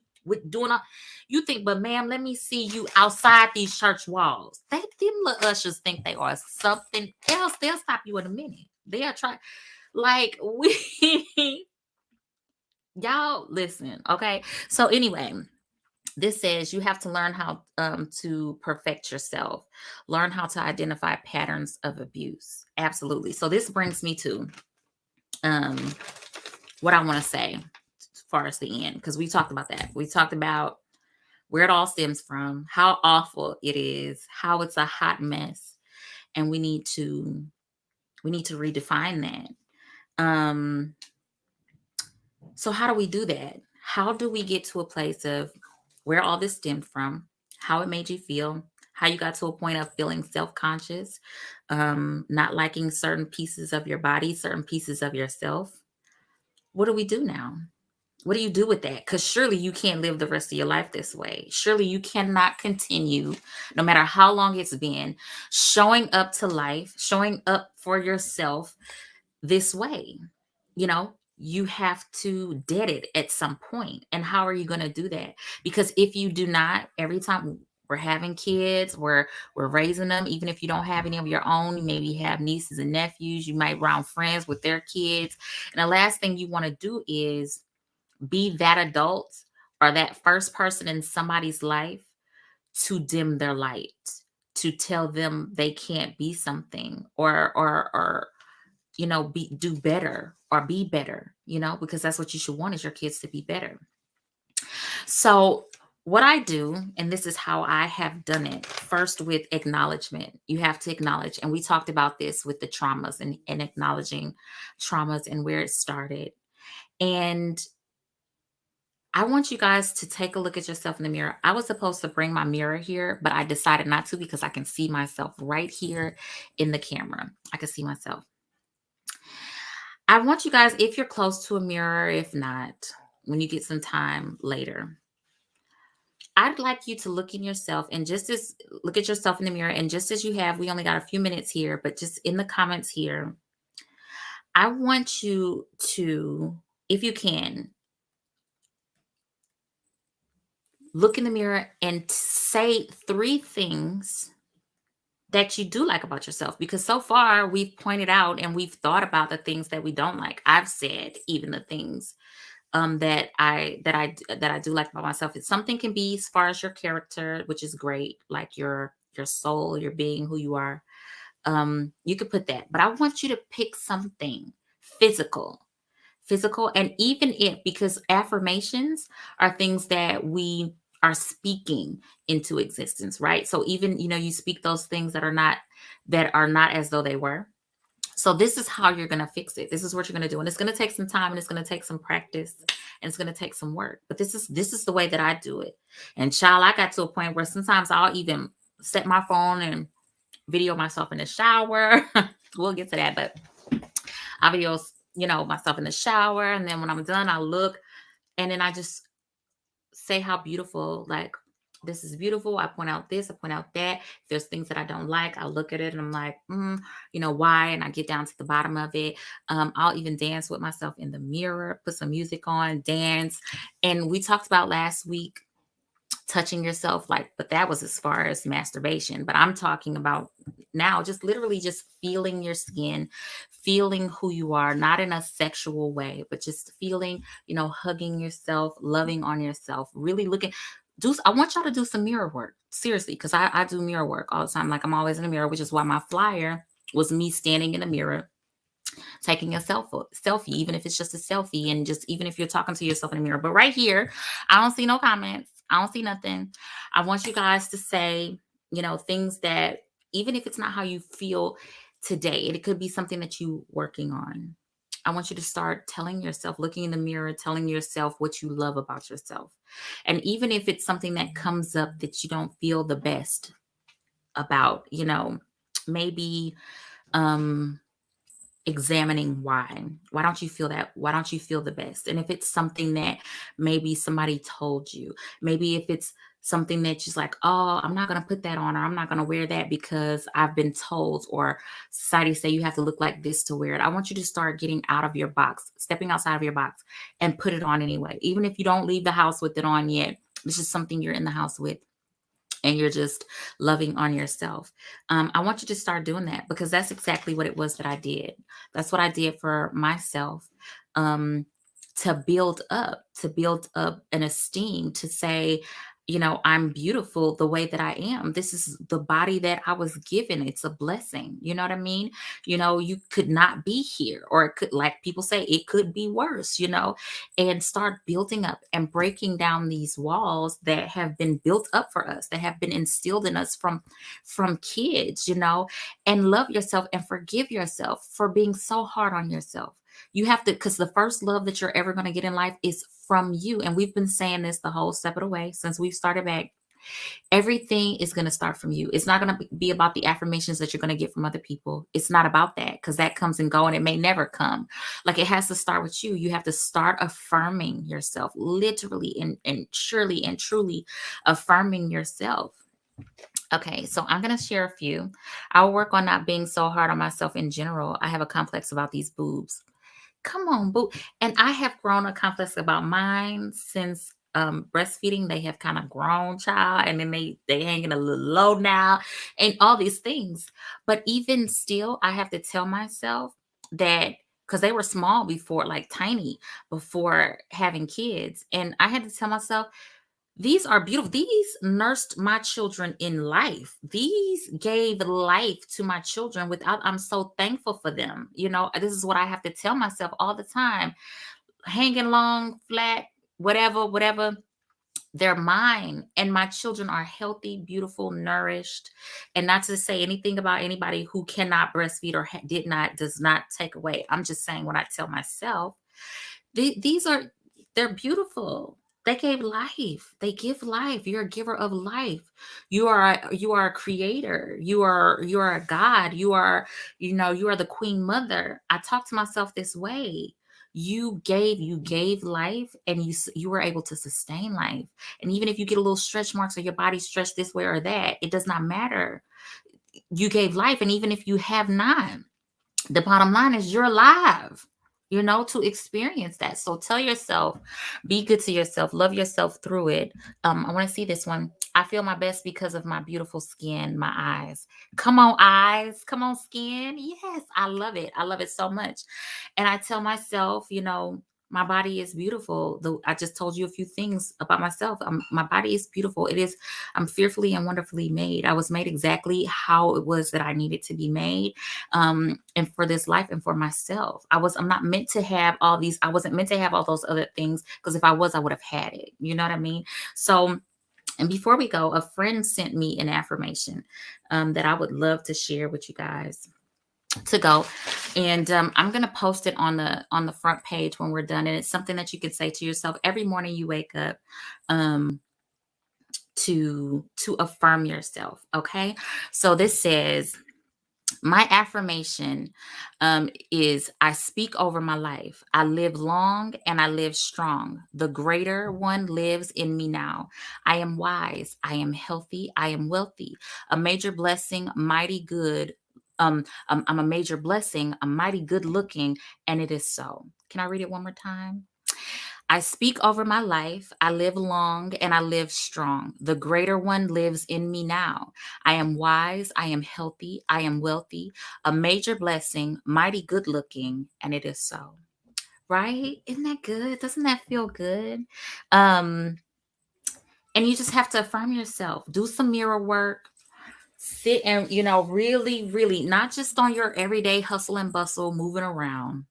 doing all you think, but ma'am, let me see you outside these church walls. Them little ushers think they are something else. They'll stop you in a minute. They'll try like we y'all listen, okay? So anyway, this says you have to learn how to perfect yourself, learn how to identify patterns of abuse. Absolutely. So this brings me to um, what I want to say as far as the end, because we talked about that. We talked about where it all stems from, how awful it is, how it's a hot mess, and we need to redefine that. So how do we do that? How do we get to a place of where all this stemmed from, how it made you feel, how you got to a point of feeling self-conscious, not liking certain pieces of your body, certain pieces of yourself? What do we do now? What do you do with that? Because surely you can't live the rest of your life this way. Surely you cannot continue, no matter how long it's been, showing up to life, showing up for yourself this way. You have to dead it at some point. And how are you going to do that? Because if you do not, every time we're having kids, we're raising them, even if you don't have any of your own, you maybe have nieces and nephews, you might round friends with their kids. And the last thing you want to do is be that adult or that first person in somebody's life to dim their light, to tell them they can't be something, or do better or be better, because that's what you should want, is your kids to be better. So what I do, and this is how I have done it, first with acknowledgement. You have to acknowledge, and we talked about this with the traumas and acknowledging traumas and where it started. And I want you guys to take a look at yourself in the mirror. I was supposed to bring my mirror here, but I decided not to because I can see myself right here in the camera. I can see myself. I want you guys, if you're close to a mirror, if not, when you get some time later, I'd like you to look in yourself and look at yourself in the mirror. And just as you have, we only got a few minutes here, but just in the comments here, I want you to, if you can, look in the mirror and say 3 things that you do like about yourself, because so far we've pointed out and we've thought about the things that we don't like. I've said even the things that I do like about myself. It's something can be as far as your character, which is great, like your soul, your being, who you are. You could put that, but I want you to pick something physical. And even if, because affirmations are things that we are speaking into existence, right? So even, you speak those things that are not as though they were. So this is how you're going to fix it. This is what you're going to do. And it's going to take some time, and it's going to take some practice, and it's going to take some work. But this is the way that I do it. And child, I got to a point where sometimes I'll even set my phone and video myself in the shower. We'll get to that, but I video, myself in the shower. And then when I'm done, I look, and then I just say how beautiful, like, this is beautiful. I point out this, I point out that. If there's things that I don't like, I look at it and I'm like, why? And I get down to the bottom of it. I'll even dance with myself in the mirror, put some music on, dance. And we talked about last week touching yourself, like, but that was as far as masturbation. But I'm talking about now just literally just feeling your skin, feeling who you are, not in a sexual way, but just feeling, hugging yourself, loving on yourself, really looking. I want y'all to do some mirror work, seriously, because I do mirror work all the time. Like, I'm always in the mirror, which is why my flyer was me standing in the mirror taking a selfie, even if it's just a selfie, and just even if you're talking to yourself in the mirror. But right here, I don't see no comments. I don't see nothing. I want you guys to say, things that, even if it's not how you feel today, it could be something that you working on. I want you to start telling yourself, looking in the mirror, telling yourself what you love about yourself. And even if it's something that comes up that you don't feel the best about, maybe um examining why don't you feel that, why don't you feel the best. And if it's something that maybe somebody told you, maybe if it's something that just like, oh, I'm not going to put that on, or I'm not going to wear that because I've been told, or society say you have to look like this to wear it. I want you to start getting out of your box, stepping outside of your box, and put it on anyway, even if you don't leave the house with it on yet. This is something you're in the house with, and you're just loving on yourself. I want you to start doing that, because that's exactly what it was that I did. That's what I did for myself, um, to build up an esteem, to say, I'm beautiful the way that I am. This is the body that I was given. It's a blessing. You know what I mean? You could not be here, or it could, like people say, it could be worse, and start building up and breaking down these walls that have been built up for us, that have been instilled in us from kids, and love yourself and forgive yourself for being so hard on yourself. You have to, because the first love that you're ever going to get in life is from you. And we've been saying this the whole step of the way since we've started back. Everything is going to start from you. It's not going to be about the affirmations that you're going to get from other people. It's not about that, because that comes and go, and it may never come. Like, it has to start with you. You have to start affirming yourself, literally and surely and truly affirming yourself. Okay, so I'm going to share a few. I'll work on not being so hard on myself in general. I have a complex about these boobs. Come on, boo. And I have grown a complex about mine since breastfeeding. They have kind of grown, child, and then they hanging a little low now, and all these things. But even still, I have to tell myself that, because they were small before, like tiny, before having kids. And I had to tell myself, these are beautiful. These nursed my children in life. These gave life to my children without, I'm so thankful for them. This is what I have to tell myself all the time. Hanging long, flat, whatever. They're mine, and my children are healthy, beautiful, nourished. And not to say anything about anybody who cannot breastfeed or does not take away. I'm just saying what I tell myself. These are, they're beautiful. They gave life. They give life. You're a giver of life. You are a creator. You are a God. You are the queen mother. I talk to myself this way. You gave life, and you were able to sustain life. And even if you get a little stretch marks, or your body stretched this way or that, it does not matter. You gave life, and even if you have not, the bottom line is you're alive, to experience that. So tell yourself, be good to yourself, love yourself through it. I want to see this one. I feel my best because of my beautiful skin, my eyes. Come on, eyes. Come on, skin. Yes, I love it. I love it so much. And I tell myself, my body is beautiful. I just told you a few things about myself. My body is beautiful. It is. I'm fearfully and wonderfully made. I was made exactly how it was that I needed to be made, and for this life and for myself. I'm not meant to have all these. I wasn't meant to have all those other things, because if I was, I would have had it. You know what I mean? So, and before we go, a friend sent me an affirmation that I would love to share with you guys to go, and I'm going to post it on the front page when we're done. And it's something that you can say to yourself every morning you wake up, um to affirm yourself. Okay, so this says, my affirmation is, I speak over my life. I live long and I live strong. The greater one lives in me now. I am wise. I am healthy. I am wealthy. A major blessing, mighty good. I'm a major blessing. I'm mighty good looking, and it is so. Can I read it one more time? I speak over my life. I live long and I live strong. The greater one lives in me now. I am wise. I am healthy. I am wealthy, a major blessing, mighty good looking, and it is so. Right? Isn't that good? Doesn't that feel good? Um, and you just have to affirm yourself. Do some mirror work. Sit and, really, really, not just on your everyday hustle and bustle, moving around.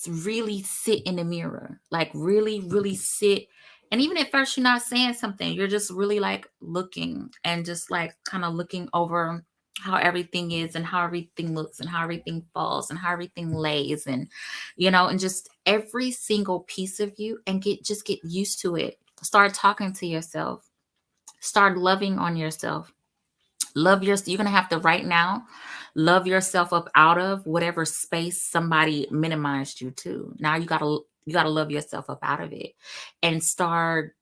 Really sit in the mirror, like really, really sit. And even at first, you're not saying something, you're just really like looking and just like kind of looking over how everything is and how everything looks and how everything falls and how everything lays and and just every single piece of you, and get used to it. Start talking to yourself, start loving on yourself. You're gonna have to right now love yourself up out of whatever space somebody minimized you to. Now you gotta love yourself up out of it and start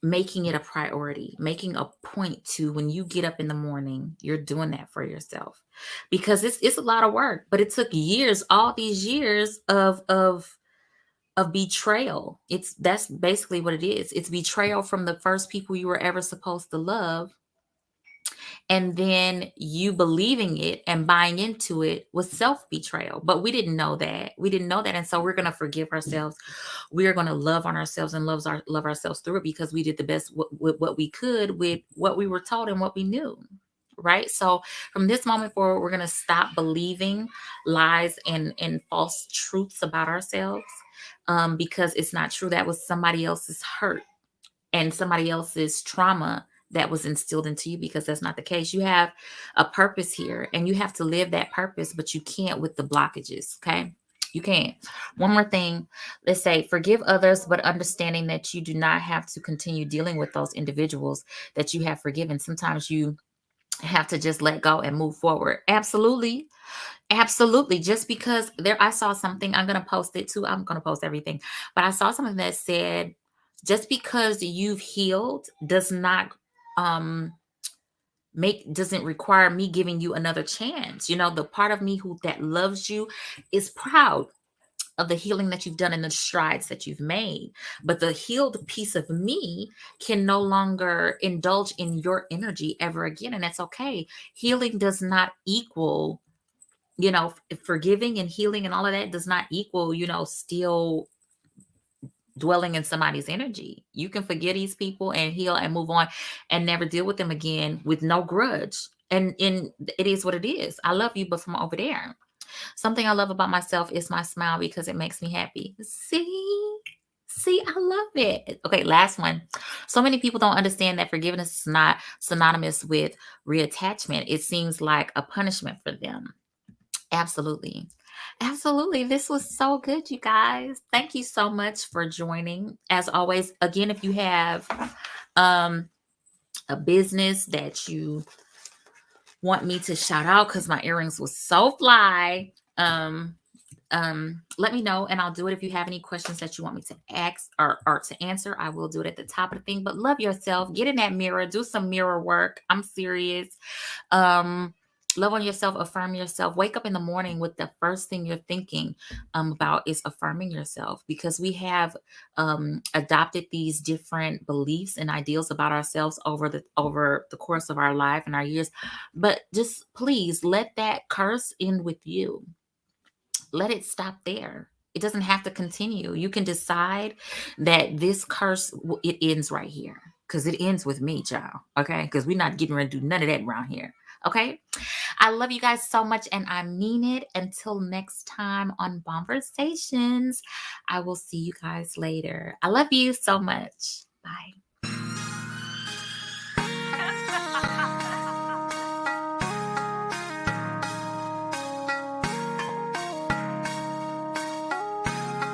making it a priority, making a point to, when you get up in the morning, you're doing that for yourself. Because it's a lot of work, but it took years, all these years of betrayal. That's basically what it is. It's betrayal from the first people you were ever supposed to love, and then you believing it and buying into it was self-betrayal. But we didn't know that. And so we're going to forgive ourselves. We're going to love on ourselves and love ourselves through it, because we did the best with what we could with what we were told and what we knew. Right? So from this moment forward, we're going to stop believing lies and false truths about ourselves, because it's not true. That was somebody else's hurt and somebody else's trauma that was instilled into you, because that's not the case. You have a purpose here and you have to live that purpose, but you can't with the blockages. Okay. You can't. One more thing. Let's say forgive others, but understanding that you do not have to continue dealing with those individuals that you have forgiven. Sometimes you have to just let go and move forward. Absolutely. Absolutely. Just because I saw something, I'm going to post it too. I'm going to post everything. But I saw something that said, just because you've healed does not doesn't require me giving you another chance. The part of me that loves you is proud of the healing that you've done and the strides that you've made. But the healed piece of me can no longer indulge in your energy ever again. And that's okay. Healing does not equal, forgiving and healing and all of that does not equal, still dwelling in somebody's energy. You can forget these people and heal and move on and never deal with them again with no grudge. And it is what it is. I love you, but from over there. Something I love about myself is my smile, because it makes me happy. See, I love it. Okay, last one. So many people don't understand that forgiveness is not synonymous with reattachment. It seems like a punishment for them. Absolutely. Absolutely. This was so good, you guys. Thank you so much for joining. As always, again, if you have um a business that you want me to shout out, because my earrings was so fly, let me know and I'll do it. If you have any questions that you want me to ask or to answer, I will do it at the top of the thing. But love yourself, get in that mirror, do some mirror work. I'm serious. Love on yourself, affirm yourself. Wake up in the morning with the first thing you're thinking about is affirming yourself, because we have adopted these different beliefs and ideals about ourselves over the course of our life and our years. But just please let that curse end with you. Let it stop there. It doesn't have to continue. You can decide that this curse, it ends right here, because it ends with me, child. Okay? Because we're not getting ready to do none of that around here. Okay? I love you guys so much, and I mean it. Until next time on Conversations, I will see you guys later. I love you so much. Bye.